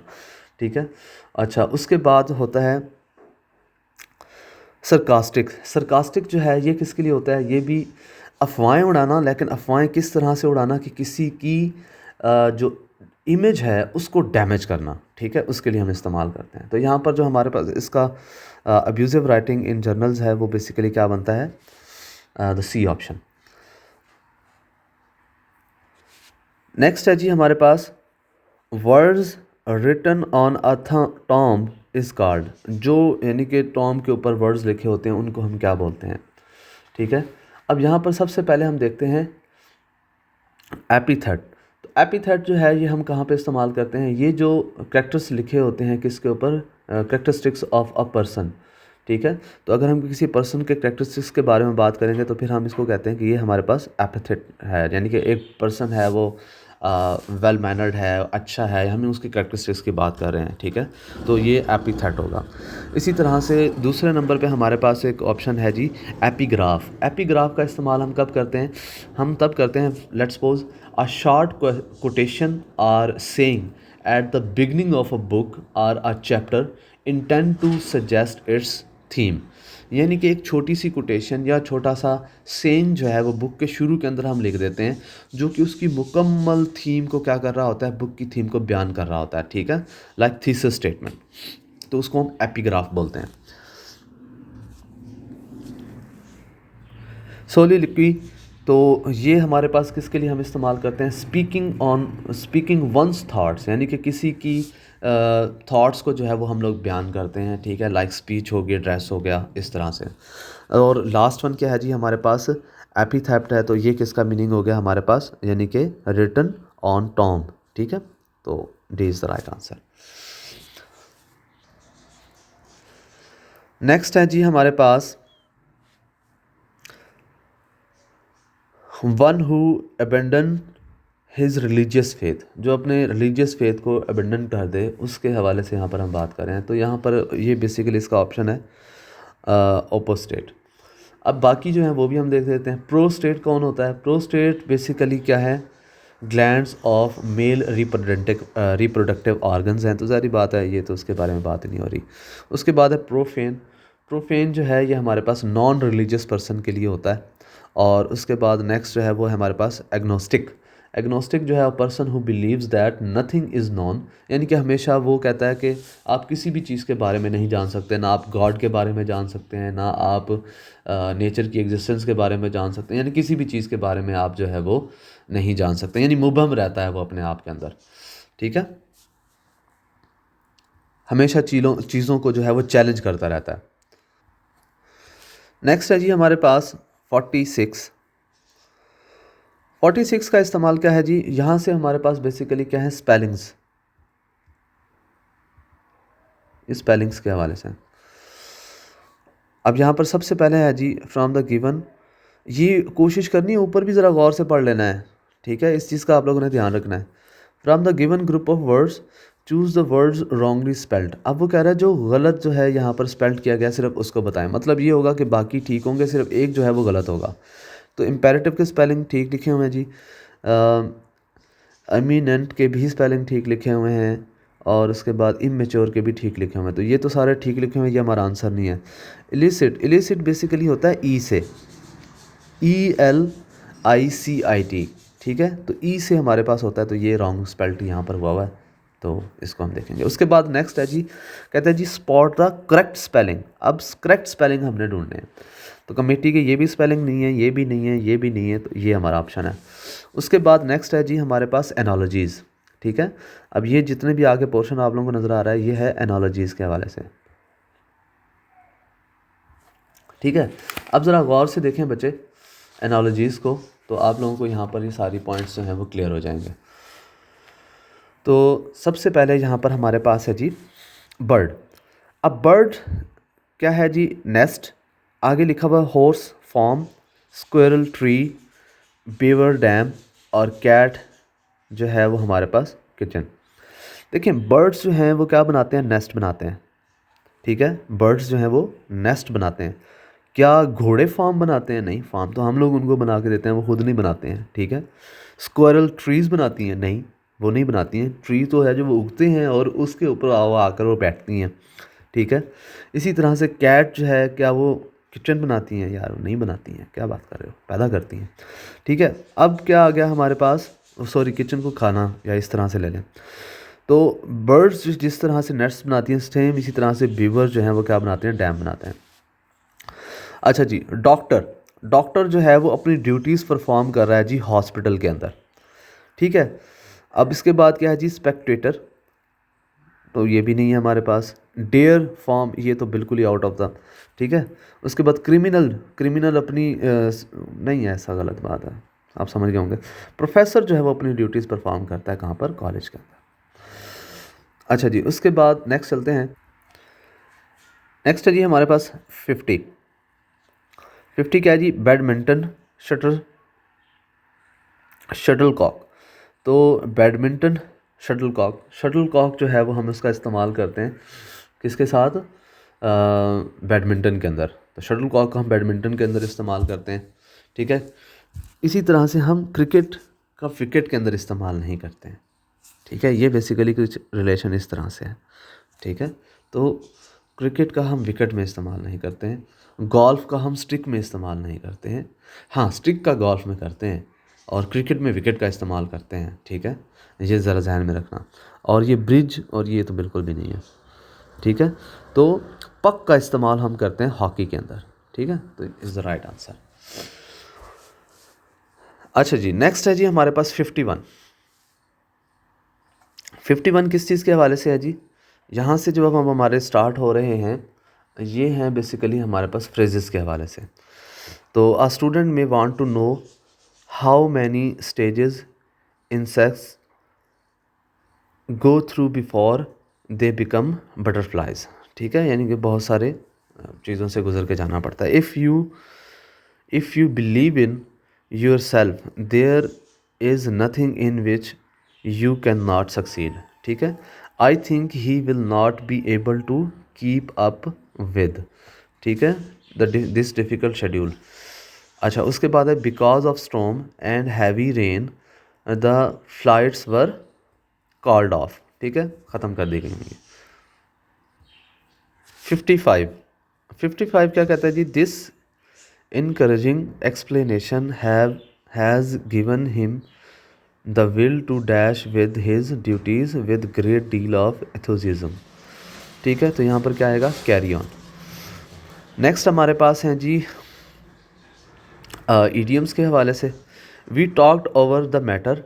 ठीक है। अच्छा, उसके बाद होता है सरकास्टिक। सरकास्टिक जो है ये किसके लिए होता है, ये भी अफवाहें उड़ाना, लेकिन अफवाहें किस तरह से उड़ाना कि किसी की जो इमेज है उसको डैमेज करना, ठीक है, उसके लिए हम इस्तेमाल करते हैं। तो यहाँ पर जो हमारे पास इसका अब्यूज़िव राइटिंग इन जर्नल्स है वो बेसिकली क्या बनता है, द सी ऑप्शन। नेक्स्ट है जी हमारे पास words written on a tomb is card. जो यानी कि टॉम्ब के ऊपर वर्ड्स लिखे होते हैं उनको हम क्या बोलते हैं, ठीक है। अब यहाँ पर सबसे पहले हम देखते हैं एपिथेट। तो एपिथेट जो है ये हम कहाँ पे इस्तेमाल करते हैं, ये जो कैरेक्टर्स लिखे होते हैं किसके ऊपर, कैरेक्टरिस्टिक्स ऑफ अ पर्सन, ठीक है। तो अगर हम किसी पर्सन के कैरेक्टरिस्टिक्स के बारे में बात करेंगे तो फिर हम इसको कहते हैं कि ये हमारे पास एपिथेट है, यानी कि एक पर्सन है वो वेल मैनर्ड है, अच्छा है, हमें उसकी कैरेक्टरिस्टिक्स की बात कर रहे हैं, ठीक है, तो ये एपिथेट होगा। इसी तरह से दूसरे नंबर पे हमारे पास एक ऑप्शन है जी एपिग्राफ। एपिग्राफ का इस्तेमाल हम कब करते हैं, हम तब करते हैं, let's suppose a short quotation or saying at the beginning of a book or a chapter intend to suggest its theme. यानी कि एक छोटी सी कोटेशन या छोटा सा सेइंग जो है वो बुक के शुरू के अंदर हम लिख देते हैं, जो कि उसकी मुकम्मल थीम को क्या कर रहा होता है, बुक की थीम को बयान कर रहा होता है, ठीक है, लाइक थीसिस स्टेटमेंट। तो उसको हम एपिग्राफ बोलते हैं। सोलिलोक्वी, तो ये हमारे पास किसके लिए हम इस्तेमाल करते हैं, स्पीकिंग वंस थाट्स, यानी कि किसी की थाट्स को जो है वो हम लोग बयान करते हैं, ठीक है, लाइक स्पीच हो गया, ड्रेस हो गया, इस तरह से। और लास्ट वन क्या है जी हमारे पास, एपीथेप्ट है, तो ये किसका मीनिंग हो गया हमारे पास, यानी कि रिटन ऑन टॉम्ब, ठीक है। तो D is the right answer. Next है जी हमारे पास one who abandon his religious faith, जो अपने रिलीजियस फेथ को अबेंडन कर दे, उसके हवाले से यहाँ पर हम बात कर रहे हैं। तो यहाँ पर ये बेसिकली इसका ऑप्शन है ओपोस्टेट। अब बाकी जो है वो भी हम देख लेते हैं। प्रोस्टेट कौन होता है? प्रोस्टेट बेसिकली क्या है? Glands of male reproductive organs हैं। तो ज़ाहिर बात है ये तो उसके बारे में बात नहीं हो रही। उसके बाद है प्रोफेन। प्रोफेन जो है ये हमारे पास नॉन रिलीजियस पर्सन के लिए होता है। और उसके बाद नेक्स्ट जो है वो है हमारे पास एग्नोस्टिक। एग्नोस्टिक जो है person who believes that nothing is non, यानी कि हमेशा वो कहता है कि आप किसी भी चीज़ के बारे में नहीं जान सकते, ना आप गॉड के बारे में जान सकते हैं, ना आप नेचर की एग्जिस्टेंस के बारे में जान सकते हैं, यानी किसी भी चीज़ के बारे में आप जो है वो नहीं जान सकते, यानी मुबहम रहता है वो अपने आप के अंदर। ठीक है, हमेशा चीज़ों को जो है वो चैलेंज करता रहता है। नेक्स्ट है जी हमारे पास 46। 46 का इस्तेमाल क्या है जी? यहाँ से हमारे पास बेसिकली क्या है? स्पेलिंग्स, स्पेलिंग्स के हवाले से। अब यहाँ पर सबसे पहले है जी फ्रॉम द गिवन। ये कोशिश करनी है ऊपर भी ज़रा गौर से पढ़ लेना है, ठीक है, इस चीज़ का आप लोगों ने ध्यान रखना है। From the given group of words choose the words wrongly spelled. अब वो कह रहा है जो गलत जो है यहाँ पर स्पेल्ड किया गया सिर्फ उसको बताएं। मतलब ये होगा कि बाकी ठीक होंगे, सिर्फ एक जो है वो गलत होगा। तो इम्पेरेटिव के स्पेलिंग ठीक लिखे हुए हैं जी, एमिनेंट के भी स्पेलिंग ठीक लिखे हुए हैं, और उसके बाद इमेच्योर के भी ठीक लिखे हुए हैं। तो ये तो सारे ठीक लिखे हुए हैं, ये हमारा आंसर नहीं है। इलिसिट, इलिसिट बेसिकली होता है ई से, ELICIT, ठीक है, तो ई से हमारे पास होता है, तो ये रॉन्ग स्पेल्ड यहाँ पर हुआ है, तो इसको हम देखेंगे। उसके बाद नेक्स्ट है जी, कहते हैं जी स्पॉट द करेक्ट स्पेलिंग। अब करेक्ट स्पेलिंग हमने ढूंढने हैं, तो कमेटी के ये भी स्पेलिंग नहीं है, ये भी नहीं है, ये भी नहीं है, तो ये हमारा ऑप्शन है। उसके बाद नेक्स्ट है जी हमारे पास एनालॉजीज़। ठीक है, अब ये जितने भी आगे पोर्शन आप लोगों को नज़र आ रहा है ये है एनालॉजीज़ के हवाले से। ठीक है, अब ज़रा गौर से देखें बच्चे एनालॉजीज़ को, तो आप लोगों को यहाँ पर ये सारी पॉइंट्स जो हैं वो क्लियर हो जाएंगे। तो सबसे पहले यहाँ पर हमारे पास है जी बर्ड। अब बर्ड क्या है जी? नेस्ट, आगे लिखा हुआ horse form, squirrel tree, beaver dam, और कैट जो है वो हमारे पास किचन। देखिए बर्ड्स जो हैं वो क्या बनाते हैं? नेस्ट बनाते हैं। ठीक है, बर्ड्स जो हैं वो नेस्ट बनाते हैं। क्या घोड़े फार्म बनाते हैं? नहीं, फार्म तो हम लोग उनको बना के देते हैं, वो खुद नहीं बनाते हैं। ठीक है, स्क्वायरल ट्रीज़ बनाती हैं? नहीं, वो नहीं बनाती हैं। ट्री तो है जो वो उगते हैं और उसके ऊपर आकर वो बैठती हैं। ठीक है, इसी तरह से कैट जो है क्या वो किचन बनाती हैं? यार नहीं बनाती हैं, क्या बात कर रहे हो, पैदा करती हैं। ठीक है, अब क्या आ गया हमारे पास? सॉरी, किचन को खाना, या इस तरह से ले लें। तो बर्ड्स जिस तरह से नेट्स बनाती हैं, सेम इसी तरह से बीवर जो हैं वो क्या बनाते हैं? डैम बनाते हैं। अच्छा जी, डॉक्टर, डॉक्टर जो है वो अपनी ड्यूटीज़ परफॉर्म कर रहा है जी हॉस्पिटल के अंदर। ठीक है, अब इसके बाद क्या है जी? स्पेक्टेटर, तो ये भी नहीं है हमारे पास। डेयर फॉर्म, ये तो बिल्कुल ही आउट ऑफ द। ठीक है, उसके बाद क्रिमिनल, क्रिमिनल अपनी नहीं है, ऐसा गलत बात है, आप समझ गए होंगे। प्रोफेसर जो है वो अपनी ड्यूटीज़ परफॉर्म करता है कहाँ पर? कॉलेज के अंदर। अच्छा जी, उसके बाद नेक्स्ट चलते हैं। नेक्स्ट है जी हमारे पास 50। 50 क्या है जी? Badminton, shuttlecock. तो badminton, shuttlecock, shuttlecock जो है वो हम उसका इस्तेमाल करते हैं किसके साथ? बैडमिंटन के अंदर। तो शटल कॉक का हम बैडमिंटन के अंदर इस्तेमाल करते हैं। ठीक है, इसी तरह से हम क्रिकेट का विकेट के अंदर इस्तेमाल नहीं करते हैं। ठीक है, ये बेसिकली कुछ रिलेशन इस तरह से है। ठीक है, तो क्रिकेट का हम विकेट में इस्तेमाल नहीं करते हैं। गोल्फ़ का हम स्टिक में इस्तेमाल नहीं करते हैं। हाँ, स्टिक का गोल्फ़ में करते हैं, और क्रिकेट में विकेट का इस्तेमाल करते हैं। ठीक है, ये ज़रा ध्यान में रखना। और ये ब्रिज और ये तो बिल्कुल भी नहीं है। ठीक है, तो पक का इस्तेमाल हम करते हैं हॉकी के अंदर। ठीक है, तो इज़ द राइट आंसर। अच्छा जी, नेक्स्ट है जी हमारे पास 51। 51 किस चीज़ के हवाले से है जी? यहाँ से जब हम हमारे स्टार्ट हो रहे हैं, ये हैं बेसिकली हमारे पास फ्रेजेस के हवाले से। तो a student may want to know how many stages insects go through before they become butterflies. ठीक है, यानी कि बहुत सारे चीज़ों से गुजर के जाना पड़ता है। If you believe in yourself there is nothing in which you cannot नॉट सक्सीड। ठीक है, I think he will not be able to keep up with, ठीक है, दिस डिफ़िकल्ट शेड्यूल। अच्छा, उसके बाद है because of storm and heavy rain the flights were called off. ठीक है, ख़त्म कर दी गई होंगी। 55 क्या कहता है जी, this encouraging explanation has given him the will to dash with his duties with great deal of enthusiasm. ठीक है, तो यहाँ पर क्या आएगा, कैरी ऑन। नेक्स्ट हमारे पास हैं जी ईडियम्स के हवाले से। We talked over the matter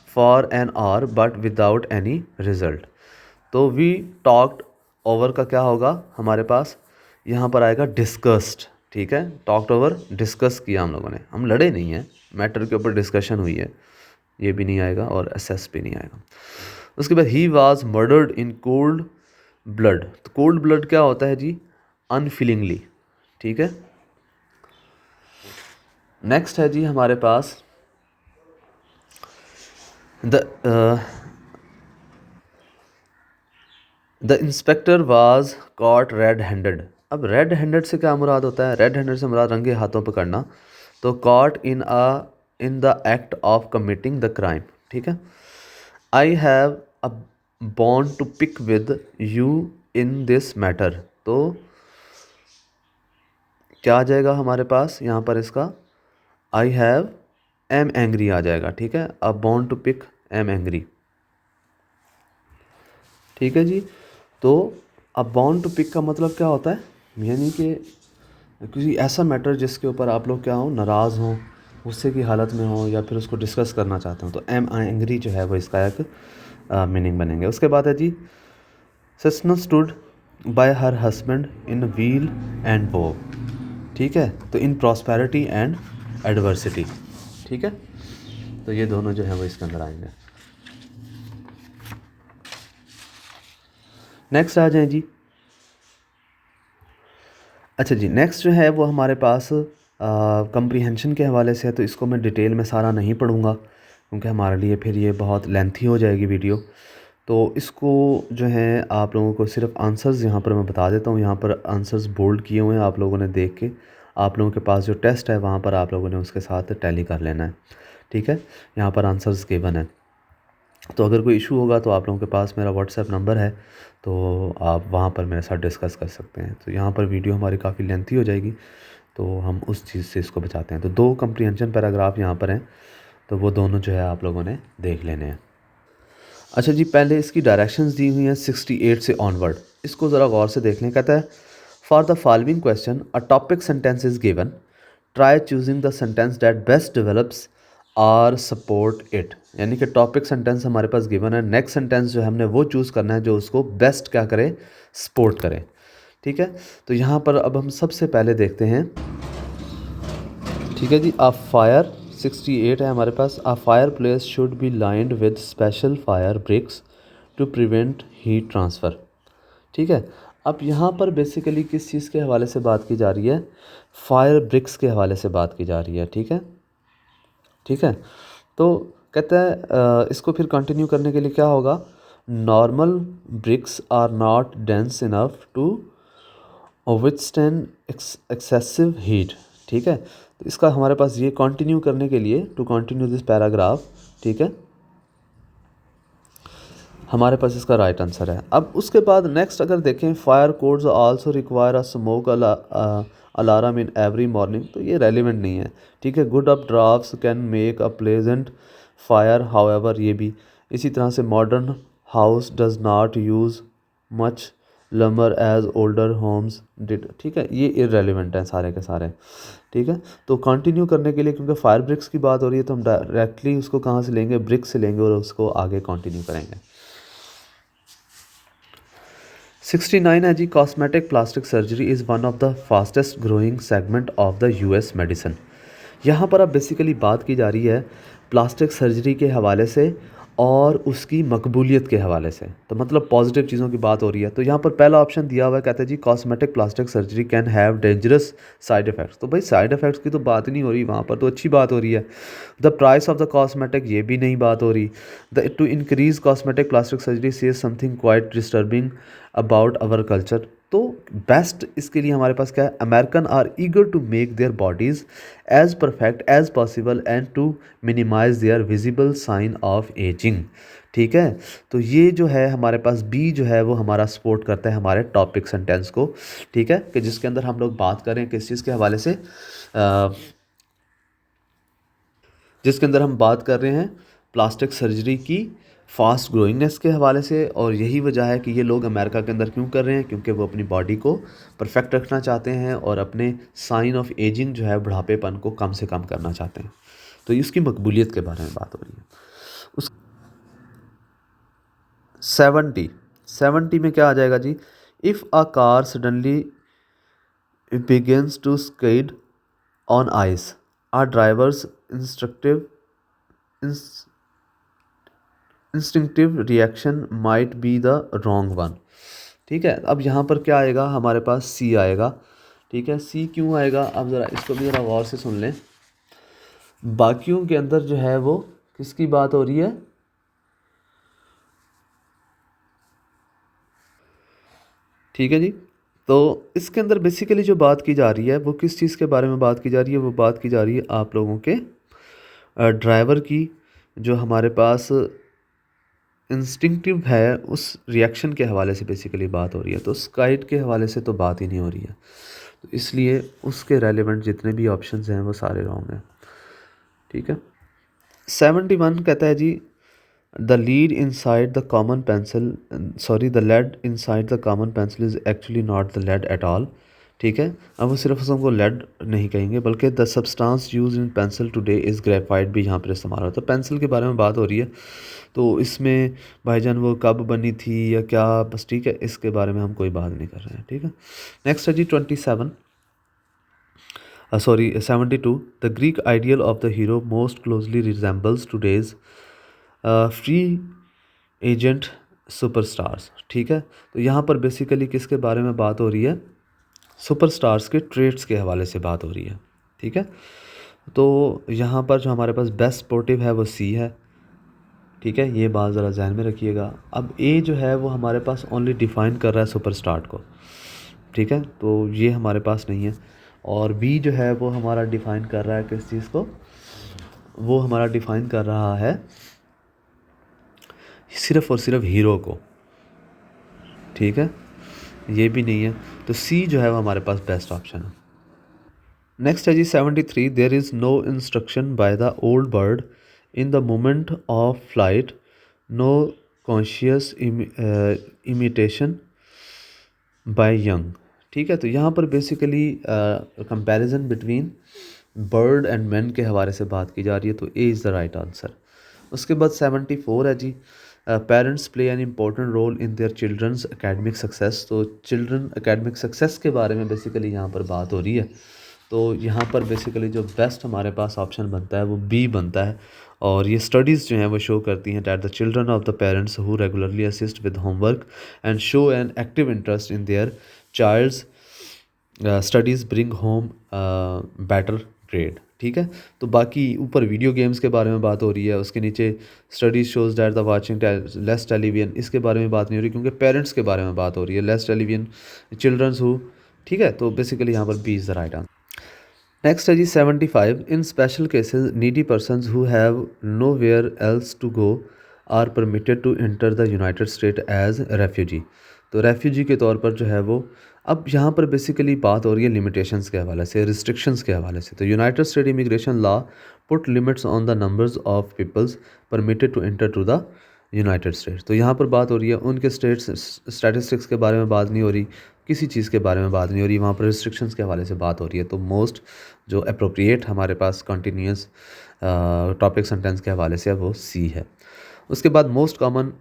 for an hour but without any result. तो वी टॉक्ड ओवर का क्या होगा हमारे पास, यहाँ पर आएगा डिस्कस्ड। ठीक है, टॉक्ड ओवर डिस्कस किया हम लोगों ने, हम लड़े नहीं हैं, मैटर के ऊपर डिस्कशन हुई है, ये भी नहीं आएगा और असेस भी नहीं आएगा। उसके बाद he was murdered in cold blood. तो कोल्ड ब्लड क्या होता है जी, अनफीलिंगली। ठीक है, नेक्स्ट है जी हमारे पास the inspector was caught red handed. अब रेड हैंडेड से क्या मुराद होता है, रेड हैंडेड से मुराद रंगे हाथों पकड़ना। तो caught in the act of committing the crime. ठीक है, I have a bond to pick with you in this matter. तो क्या आ जाएगा हमारे पास यहाँ पर, इसका आई हैव एम एंग्री आ जाएगा। ठीक है, a bond to pick am angry. ठीक है जी, तो अब बॉन्ड टू पिक का मतलब क्या होता है, यानी कि किसी ऐसा मैटर जिसके ऊपर आप लोग क्या हो, नाराज़ हों, गुस्से की हालत में हो, या फिर उसको डिस्कस करना चाहते हो, तो एम एंग्री जो है वो इसका एक मीनिंग बनेंगे। उसके बाद है जी सेस्ना stood by her husband in wheel and woe. ठीक है, तो इन प्रॉस्पेरिटी एंड एडवर्सिटी। ठीक है, तो ये दोनों जो है वो इसके अंदर आएंगे। नेक्स्ट आ जाए जी। अच्छा जी, नेक्स्ट जो है वो हमारे पास कंप्रीहेंशन के हवाले से है। तो इसको मैं डिटेल में सारा नहीं पढ़ूँगा क्योंकि हमारे लिए फिर ये बहुत लेंथी हो जाएगी वीडियो। तो इसको जो है आप लोगों को सिर्फ आंसर्स यहाँ पर मैं बता देता हूँ। यहाँ पर आंसर्स बोल्ड किए हुए हैं, आप लोगों ने देख के आप लोगों के पास जो टेस्ट है वहाँ पर आप लोगों ने उसके साथ टैली कर लेना है। ठीक है, यहाँ पर आंसर्स गिवन है। तो अगर कोई इशू होगा तो आप लोगों के पास मेरा व्हाट्सएप नंबर है, तो आप वहाँ पर मेरे साथ डिस्कस कर सकते हैं। तो यहाँ पर वीडियो हमारी काफ़ी लेंथी हो जाएगी, तो हम उस चीज़ से इसको बचाते हैं। तो 2 कंप्रीहेंशन पैराग्राफ यहाँ पर हैं, तो वो दोनों जो है आप लोगों ने देख लेने हैं। अच्छा जी, पहले इसकी डायरेक्शंस दी हुई हैं 68 से ऑनवर्ड, इसको ज़रा गौर से देख लें। कहता है for the following question a topic sentence is given, try choosing the sentence that best develops or supports it. यानी कि टॉपिक सेंटेंस हमारे पास गिवन है, नेक्स्ट सेंटेंस जो है हमने वो चूज़ करना है जो उसको बेस्ट क्या करे, सपोर्ट करे। ठीक है, तो यहाँ पर अब हम सबसे पहले देखते हैं। ठीक है जी, आ फायर 68 है हमारे पास। A fireplace should be lined with special firebricks to prevent heat transfer. ठीक है, अब यहाँ पर बेसिकली किस चीज़ के हवाले से बात की जा रही है, फायर ब्रिक्स के हवाले से बात की जा रही है। ठीक है, ठीक है, तो कहता है इसको फिर कंटिन्यू करने के लिए क्या होगा, normal bricks are not dense enough to withstand excessive heat. ठीक है, तो इसका हमारे पास ये कंटिन्यू करने के लिए, टू कंटिन्यू दिस पैराग्राफ, ठीक है, हमारे पास इसका राइट आंसर है। अब उसके बाद नेक्स्ट अगर देखें, fire codes also require a smoke alarm in every morning. तो ये रेलिवेंट नहीं है। ठीक है, good up drafts can make a pleasant fire however, ये भी इसी तरह से modern house does not use much lumber as older homes did. ठीक है, ये इरेलीवेंट हैं सारे के सारे। ठीक है, तो कंटिन्यू करने के लिए, क्योंकि फायर ब्रिक्स की बात हो रही है, तो हम डायरेक्टली उसको कहाँ से लेंगे, ब्रिक्स से लेंगे और उसको आगे कंटिन्यू करेंगे। 69 है जी, cosmetic plastic surgery is one of the fastest growing segment of the US medicine. यहाँ पर अब बेसिकली बात की जा रही है प्लास्टिक सर्जरी के हवाले से, और उसकी मकबूलियत के हवाले से, तो मतलब पॉजिटिव चीज़ों की बात हो रही है। तो यहाँ पर पहला ऑप्शन दिया हुआ है, कहते हैं जी cosmetic plastic surgery can have dangerous side effects. तो भाई साइड इफ़ेक्ट्स की तो बात ही नहीं हो रही वहाँ पर, तो अच्छी बात हो रही है। The price of the cosmetic, ये भी नहीं बात हो रही। The to increase cosmetic plastic surgery से something quite disturbing about our culture. तो बेस्ट इसके लिए हमारे पास क्या है, American are eager to make their bodies as perfect as possible and to minimise their visible sign of aging. ठीक है, तो ये जो है हमारे पास बी जो है वो हमारा सपोर्ट करता है हमारे टॉपिक सेंटेंस को। ठीक है, कि जिसके अंदर हम लोग बात करें किस चीज़ के हवाले से, जिसके अंदर हम बात कर रहे हैं प्लास्टिक सर्जरी की फास्ट ग्रोइंगनेस के हवाले से। और यही वजह है कि ये लोग अमेरिका के अंदर क्यों कर रहे हैं, क्योंकि वो अपनी बॉडी को परफेक्ट रखना चाहते हैं और अपने साइन ऑफ एजिंग जो है बुढ़ापेपन को कम से कम करना चाहते हैं। तो इसकी मकबूलियत के बारे में बात हो रही है। उस 70 में क्या आ जाएगा जी, if a car suddenly begins to skid on ice our drivers instinctive reaction might be the wrong one. ठीक है, अब यहाँ पर क्या आएगा हमारे पास, सी आएगा। ठीक है, सी क्यों आएगा, अब ज़रा इसको भी ज़रा गौर से सुन लें। बाकियों के अंदर जो है वो किसकी बात हो रही है, ठीक है जी। तो इसके अंदर बेसिकली जो बात की जा रही है वो किस चीज़ के बारे में बात की जा रही है, वो बात की जा रही है आप लोगों के ड्राइवर की, जो हमारे पास इंस्टिंक्टिव है उस रिएक्शन के हवाले से बेसिकली बात हो रही है। तो स्काइड के हवाले से तो बात ही नहीं हो रही है, तो इसलिए उसके रेलिवेंट जितने भी ऑप्शंस हैं वो सारे रॉन्ग हैं। ठीक है, 71 कहता है जी the lead inside the common pencil, sorry the lead inside the common pencil is actually not the lead at all. ठीक है, अब वो सिर्फ उसको लेड नहीं कहेंगे बल्कि the substance use in pencil today is graphite भी यहाँ पर इस्तेमाल होता है। तो पेंसिल के बारे में बात हो रही है, तो इसमें भाईजान वो कब बनी थी या क्या, बस ठीक है, इसके बारे में हम कोई बात नहीं कर रहे हैं। ठीक है, नेक्स्ट है जी 72 the Greek ideal of the hero most closely resembles today's free agent superstars. ठीक है, तो यहाँ पर बेसिकली किसके बारे में बात हो रही है, सुपरस्टार्स के ट्रेड्स के हवाले से बात हो रही है। ठीक है, तो यहाँ पर जो हमारे पास बेस्ट स्पोर्टिव है वो सी है। ठीक है, ये बात ज़रा ध्यान में रखिएगा। अब ए जो है वो हमारे पास ओनली डिफ़ाइन कर रहा है सुपरस्टार को। ठीक है, तो ये हमारे पास नहीं है। और बी जो है वो हमारा डिफ़ाइन कर रहा है किस चीज़ को, वो हमारा डिफ़ाइन कर रहा है सिर्फ़ और सिर्फ हीरो को। ठीक है, ये भी नहीं है, तो सी जो है वो हमारे पास बेस्ट ऑप्शन है। नेक्स्ट है जी 73 there is no instruction by the old bird in the moment of flight, no conscious imitation by young. ठीक है, तो यहाँ पर basically comparison between bird and man के हवाले से बात की जा रही है, तो A is the right answer. उसके बाद 74 है जी parents play an important role in their children's academic success. तो चिल्ड्रन एकेडमिक सक्सेस के बारे में बेसिकली यहाँ पर बात हो रही है। तो यहाँ पर बेसिकली जो बेस्ट हमारे पास ऑप्शन बनता है वो बी बनता है। और ये स्टडीज़ जो हैं वो शो करती हैं that the children of the parents who regularly assist with homework and show an active interest in their child's studies bring home better grade. ठीक है, तो बाकी ऊपर वीडियो गेम्स के बारे में बात हो रही है, उसके नीचे studies shows that the watching less television, इसके बारे में बात नहीं हो रही क्योंकि पेरेंट्स के बारे में बात हो रही है, लेस टेलीविजन चिल्ड्रंस हु। ठीक है, तो बेसिकली यहाँ पर B is the right answer. Next है जी 75 in special cases needy persons who have nowhere else to go are permitted to enter the United State as refugee. तो रेफ्यूजी के तौर पर जो है वो, अब यहाँ पर बेसिकली बात हो रही है लिमिटेशंस के हवाले से, रिस्ट्रिक्शंस के हवाले से। तो United State immigration law put limits on the numbers of peoples permitted to enter to the United States. तो यहाँ पर बात हो रही है उनके स्टैटिस्टिक्स के बारे में बात नहीं हो रही, किसी चीज़ के बारे में बात नहीं हो रही, वहाँ पर रिस्ट्रिक्शंस के हवाले से बात हो रही है। तो मोस्ट जो अप्रोप्रिएट हमारे पास कंटिन्यूस टॉपिक सेंटेंस के हवाले से वो सी है। उसके बाद most common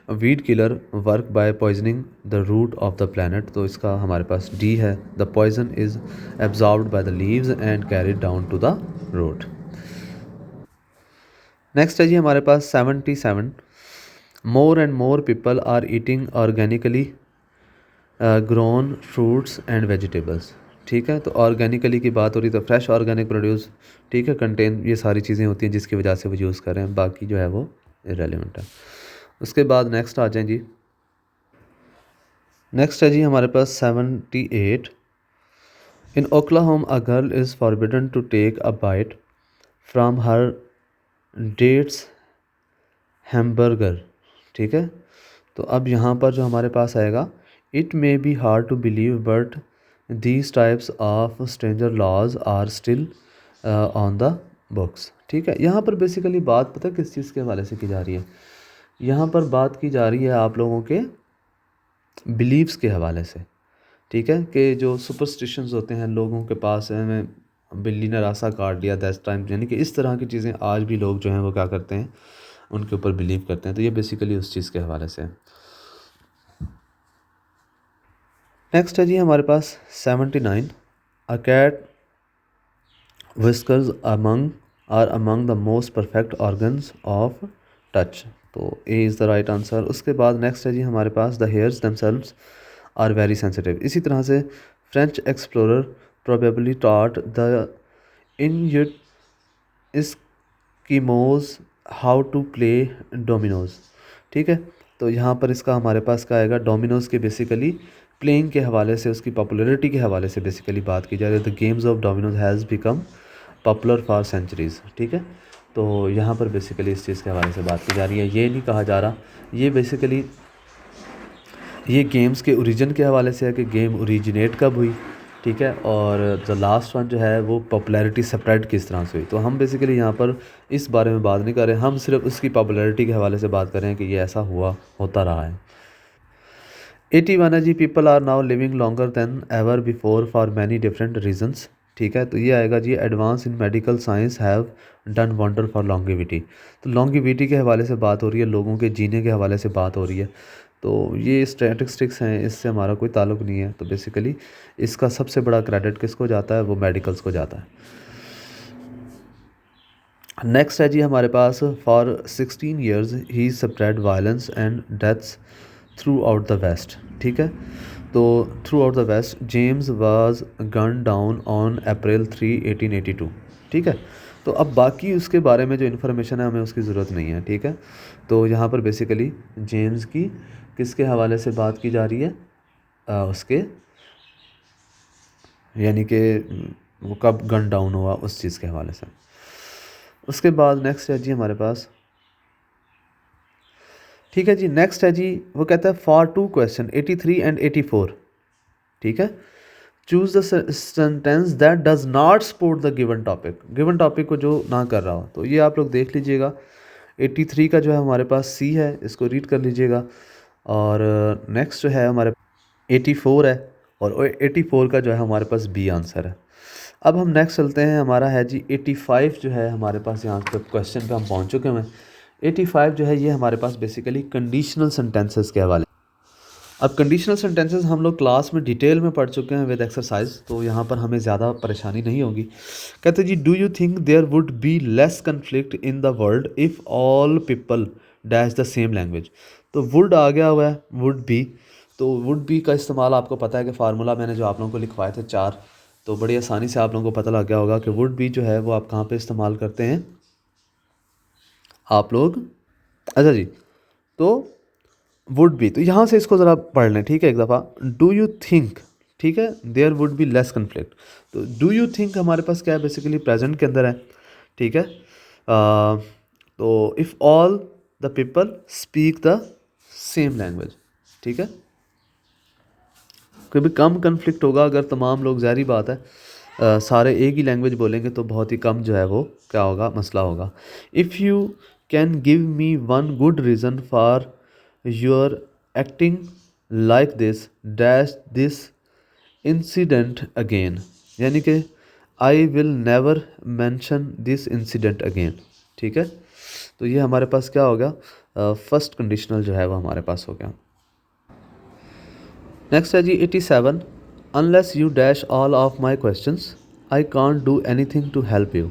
weed killer work by poisoning the root of the planet. तो इसका हमारे पास डी है, the poison is absorbed by the leaves and carried down to the root. Next है जी हमारे पास 77 more and more people are eating organically grown fruits and vegetables. ठीक है, तो ऑर्गेनिकली की बात हो रही तो फ्रेश ऑर्गेनिक प्रोड्यूस, ठीक है, कंटेन, ये सारी चीज़ें होती हैं जिसकी वजह से वो यूज़ कर रहे हैं, बाकी जो है वो इरेलीवेंट है। उसके बाद नेक्स्ट आ जाएं जी। नेक्स्ट है जी हमारे पास 78। In Oklahoma a girl is forbidden to take a bite from her date's hamburger. ठीक है, तो अब यहाँ पर जो हमारे पास आएगा, it may be hard to believe but these types of stranger laws are still on the books. ठीक है, यहाँ पर बेसिकली बात पता है किस चीज़ के हवाले से की जा रही है? यहाँ पर बात की जा रही है आप लोगों के बिलीव्स के हवाले से। ठीक है, कि जो सुपरस्टिशंस होते हैं लोगों के पास है, हमें बिल्ली ने रास्ता काट दिया दैट टाइम, यानी कि इस तरह की चीज़ें आज भी लोग जो हैं वो क्या करते हैं, उनके ऊपर बिलीव करते हैं। तो ये बेसिकली उस चीज़ के हवाले से है। नेक्स्ट है जी हमारे पास 79। A cat whiskers among are among the most perfect organs of touch। तो A is the right answer. उसके बाद नेक्स्ट है जी हमारे पास the hairs themselves are very sensitive. इसी तरह से French explorer probably taught the in Eskimos how to play dominoes. ठीक है, तो यहाँ पर इसका हमारे पास क्या आएगा, डोमिनोज के बेसिकली प्लेइंग के हवाले से, उसकी पॉपुलैरिटी के हवाले से बेसिकली बात की जा रही है। The games of Domino's has become popular for centuries. ठीक है, तो यहाँ पर बेसिकली इस चीज़ के हवाले से बात की जा रही है। ये नहीं कहा जा रहा, ये बेसिकली ये गेम्स के ओरिजिन के हवाले से है कि गेम ओरिजिनेट कब हुई। ठीक है, और द लास्ट वन जो है वो पॉपुलैरिटी स्प्रेड किस तरह से हुई। तो हम बेसिकली यहाँ पर इस बारे में बात नहीं कर रहे, हम सिर्फ उसकी पॉपुलैरिटी के हवाले से बात कर रहे हैं कि ये ऐसा होता रहा है। 81 है जी, people are now living longer than ever before for many different reasons. ठीक है, तो ये आएगा जी, advance in medical science have done wonder for longevity. तो लॉन्गिविटी के हवाले से बात हो रही है, लोगों के जीने के हवाले से बात हो रही है। तो ये स्टैटिस्टिक्स हैं, इससे हमारा कोई ताल्लुक नहीं है। तो बेसिकली इसका सबसे बड़ा क्रेडिट किसको जाता है, वो मेडिकल्स को जाता है। नेक्स्ट है जी हमारे पास, for 16 years he spread violence and deaths throughout the west. ठीक है, तो throughout the west James was gun down on April 3, 1882। ठीक है, तो अब बाकी उसके बारे में जो इन्फॉर्मेशन है हमें उसकी ज़रूरत नहीं है। ठीक है, तो यहाँ पर बेसिकली जेम्स की किसके हवाले से बात की जा रही है, उसके यानी कि वो कब गन डाउन हुआ उस चीज़ के हवाले से। उसके बाद नेक्स्ट है जी हमारे पास, ठीक है जी, नेक्स्ट है जी, वो कहता है फॉर टू क्वेश्चन 83 एंड 84। ठीक है, choose the sentence that does not support the given topic. Given topic को जो ना कर रहा हो, तो ये आप लोग देख लीजिएगा। 83 का जो है हमारे पास सी है, इसको रीड कर लीजिएगा। और नेक्स्ट जो है हमारे 84 है, और 84 का जो है हमारे पास बी आंसर है। अब हम नेक्स्ट चलते हैं, हमारा है जी 85 जो है हमारे पास, यहाँ पे क्वेश्चन पे हम पहुँच चुके हैं। 85 जो है ये हमारे पास बेसिकली कंडीशनल सेंटेंसेस के हवाले। अब कंडीशनल सेंटेंसेस हम लोग क्लास में डिटेल में पढ़ चुके हैं विद एक्सरसाइज, तो यहाँ पर हमें ज़्यादा परेशानी नहीं होगी। कहते जी, do you think there would be less conflict in the world if all people dash the same language. तो वुड आ गया हुआ है, वुड बी। तो वुड बी का इस्तेमाल आपको पता है कि फार्मूला मैंने जो आप लोगों को लिखवाए थे 4, तो बड़ी आसानी से आप लोगों को पता लग गया होगा कि वुड बी जो है वो आप कहाँ पे इस्तेमाल करते हैं आप लोग। अच्छा जी, तो वुड बी, तो यहाँ से इसको ज़रा पढ़ लें। ठीक है, एक दफ़ा, डू यू थिंक, ठीक है, there would be less conflict. तो डू यू थिंक हमारे पास क्या है, बेसिकली प्रेजेंट के अंदर है। ठीक है, तो if all the people speak the same language. ठीक है, कभी कम कन्फ्लिक्ट होगा अगर तमाम लोग, ज़ाहिर बात है, सारे एक ही लैंग्वेज बोलेंगे तो बहुत ही कम जो है वो क्या होगा, मसला होगा। If you can give me one good reason for your acting like this dash this incident again, यानी कि I will never mention this incident again. ठीक है, तो ये हमारे पास क्या हो गया, फर्स्ट कंडीशनल जो है वो हमारे पास हो गया। नेक्स्ट है जी 87, unless you dash all of my questions I can't do anything to help you.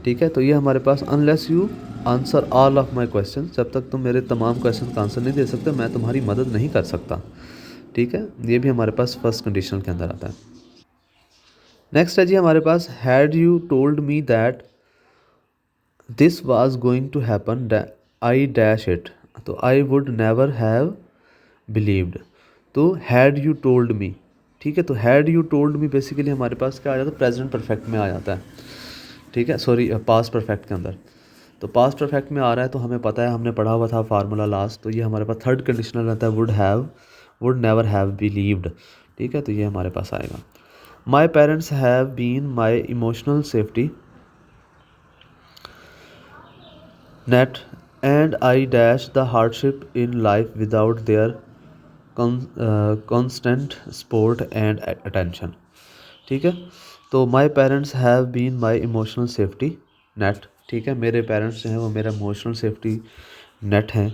ठीक है। तो ये हमारे पास unless you answer all of my question, जब तक तुम मेरे तमाम क्वेश्चन का आंसर नहीं दे सकते मैं तुम्हारी मदद नहीं कर सकता। ठीक है, ये भी हमारे पास फर्स्ट कंडीशन के अंदर आता है। नेक्स्ट है जी हमारे पास, had you told me that this was going to happen I dash it, तो I would never have believed. तो हैड यू टोल्ड मी, ठीक है। तो had you told me basically हमारे पास क्या आ जाता है, प्रेजेंट परफेक्ट में आ जाता है। ठीक है, सॉरी पास्ट परफेक्ट के अंदर। तो पास्ट परफेक्ट में आ रहा है तो हमें पता है, हमने पढ़ा हुआ था फार्मूला लास्ट, तो ये हमारे पास थर्ड कंडीशनल रहता है, वुड नेवर हैव बिलीव्ड। ठीक है, तो ये हमारे पास आएगा। My parents have been my emotional safety net and I dash the hardship in life without their constant support and attention। ठीक है, तो my parents have been my emotional safety net. ठीक है, मेरे पेरेंट्स जो हैं वो मेरा इमोशनल सेफ्टी नेट हैं।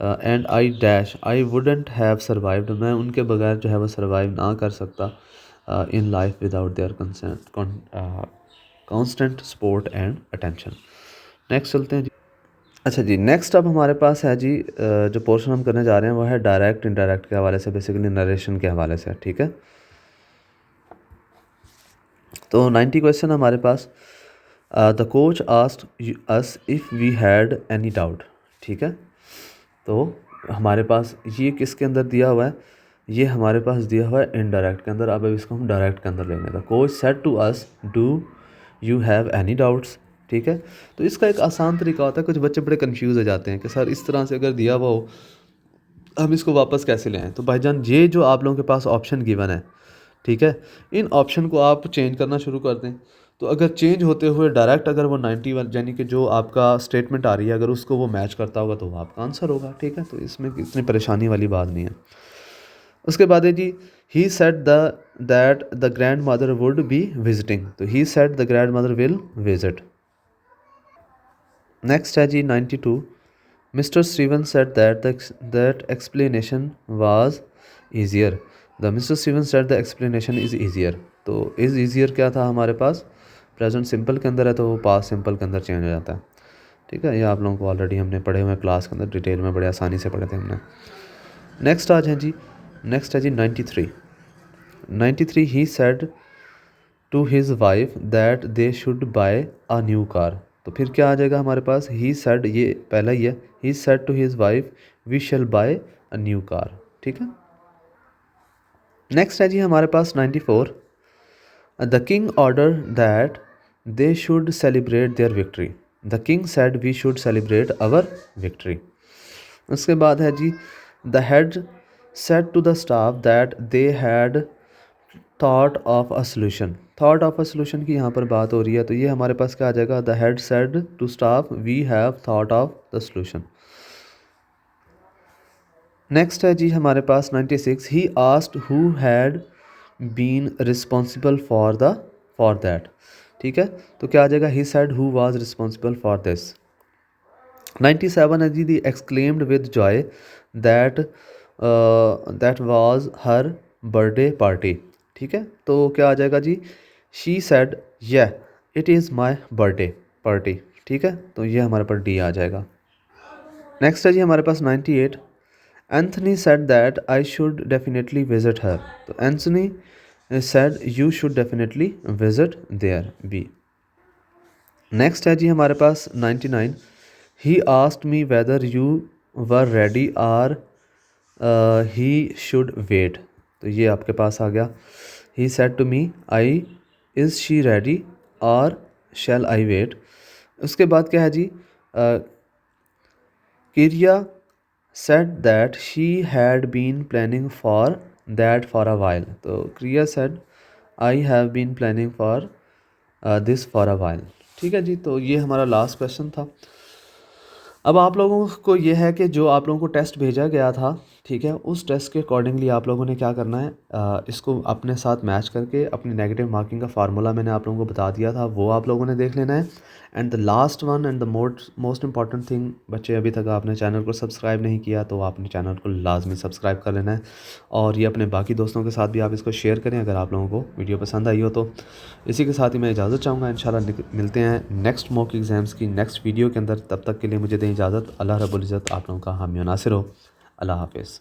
And I dash I wouldn't have survived, मैं उनके बगैर जो है वो सर्वाइव ना कर सकता इन life without there constant support and attention. Next चलते हैं जी। अच्छा जी, नेक्स्ट अब हमारे पास है जी जो पोर्शन हम करने जा रहे हैं वो है डायरेक्ट इनडायरेक्ट के हवाले से, बेसिकली नरेशन के हवाले से। ठीक है, तो 90 क्वेश्चन हमारे पास। The coach asked us if we had any doubt. ठीक है, तो हमारे पास ये किसके अंदर दिया हुआ है, ये हमारे पास दिया हुआ है इनडायरेक्ट के अंदर। अब इसको हम डायरेक्ट के अंदर लेंगे। The coach said to us do you have any doubts. ठीक है, तो इसका एक आसान तरीका होता है, कुछ बच्चे बड़े कंफ्यूज हो जाते हैं कि सर इस तरह से अगर दिया हुआ हो हम इसको वापस कैसे ले आएँ। तो भाईजान ये जो आप लोगों के पास ऑप्शन गिवन है, ठीक है, इन ऑप्शन को आप चेंज करना शुरू कर दें। तो अगर चेंज होते हुए डायरेक्ट अगर वो 91 यानी कि जो आपका स्टेटमेंट आ रही है अगर उसको वो मैच करता होगा तो वो आपका आंसर होगा। ठीक है, तो इसमें इतनी परेशानी वाली बात नहीं है। उसके बाद है जी, he said that the grandmother would be visiting, तो he said the grandmother will visit. Next है जी 92, mister Steven said that explanation was easier, the mister Steven said the explanation is easier. तो इज़ ईजियर क्या था हमारे पास, प्रेजेंट सिंपल के अंदर है तो वो पास्ट सिंपल के अंदर चेंज हो जाता है। ठीक है, ये आप लोगों को ऑलरेडी हमने पढ़े हुए क्लास के अंदर डिटेल में बड़े आसानी से पढ़े थे हमने। नेक्स्ट आज है जी, नेक्स्ट है जी 93। 93 he said to his wife that they should buy a new car. तो फिर क्या आ जाएगा हमारे पास, ही सेड, ये पहला ही है, he said to his wife we shall buy a new car. ठीक है, नेक्स्ट है जी हमारे पास 94, the king order that they should celebrate their victory, the king said we should celebrate our victory. उसके बाद है जी, the head said to the staff that they had thought of a solution. Thought of a solution की यहाँ पर बात हो रही है, तो ये हमारे पास क्या आ जाएगा, the head said to staff we have thought of the solution. Next है जी हमारे पास 96, he asked who had been responsible for that. ठीक है, तो क्या आ जाएगा, he said who was responsible for this. 97 है जी, the exclaimed with joy that that was her birthday party. ठीक है, तो क्या आ जाएगा जी, she said yeah it is my birthday party. ठीक है, तो ये हमारे पास डी आ जाएगा। नेक्स्ट है जी हमारे पास 98, Anthony said that I should definitely visit her. तो Anthony said you should definitely visit there, B. Next है जी हमारे पास 99, he asked me whether you were ready or he should wait. तो ये आपके पास आ गया, he said to me I is she ready और शैल आई वेट। उसके बाद क्या है जी, Kiriya said that she had been planning for that for a while. तो Kriya said I have been planning for this for a while. ठीक है जी, तो ये हमारा लास्ट क्वेश्चन था। अब आप लोगों को ये है कि जो आप लोगों को टेस्ट भेजा गया था, ठीक है। उस टेस्ट के अकॉर्डिंगली आप लोगों ने क्या करना है, इसको अपने साथ मैच करके अपनी नेगेटिव मार्किंग का फार्मूला मैंने आप लोगों को बता दिया था, वो आप लोगों ने देख लेना है। And the last one and the most important thing, बच्चे अभी तक आपने चैनल को सब्सक्राइब नहीं किया तो आपने चैनल को लाजमी सब्सक्राइब कर लेना है। और ये अपने बाकी दोस्तों के साथ भी आप इसको शेयर करें अगर आप लोगों को वीडियो पसंद आई हो तो। इसी के साथ ही मैं इजाज़त चाहूँगा। इंशाल्लाह मिलते हैं नेक्स्ट मॉक एग्ज़ाम्स की नेक्स्ट वीडियो के अंदर। तब तक के लिए मुझे दें इजाज़त। अल्लाह रब्बुल इज़्ज़त आप लोगों का हामी और नासिर हो। अल्लाह हाफ़िज़।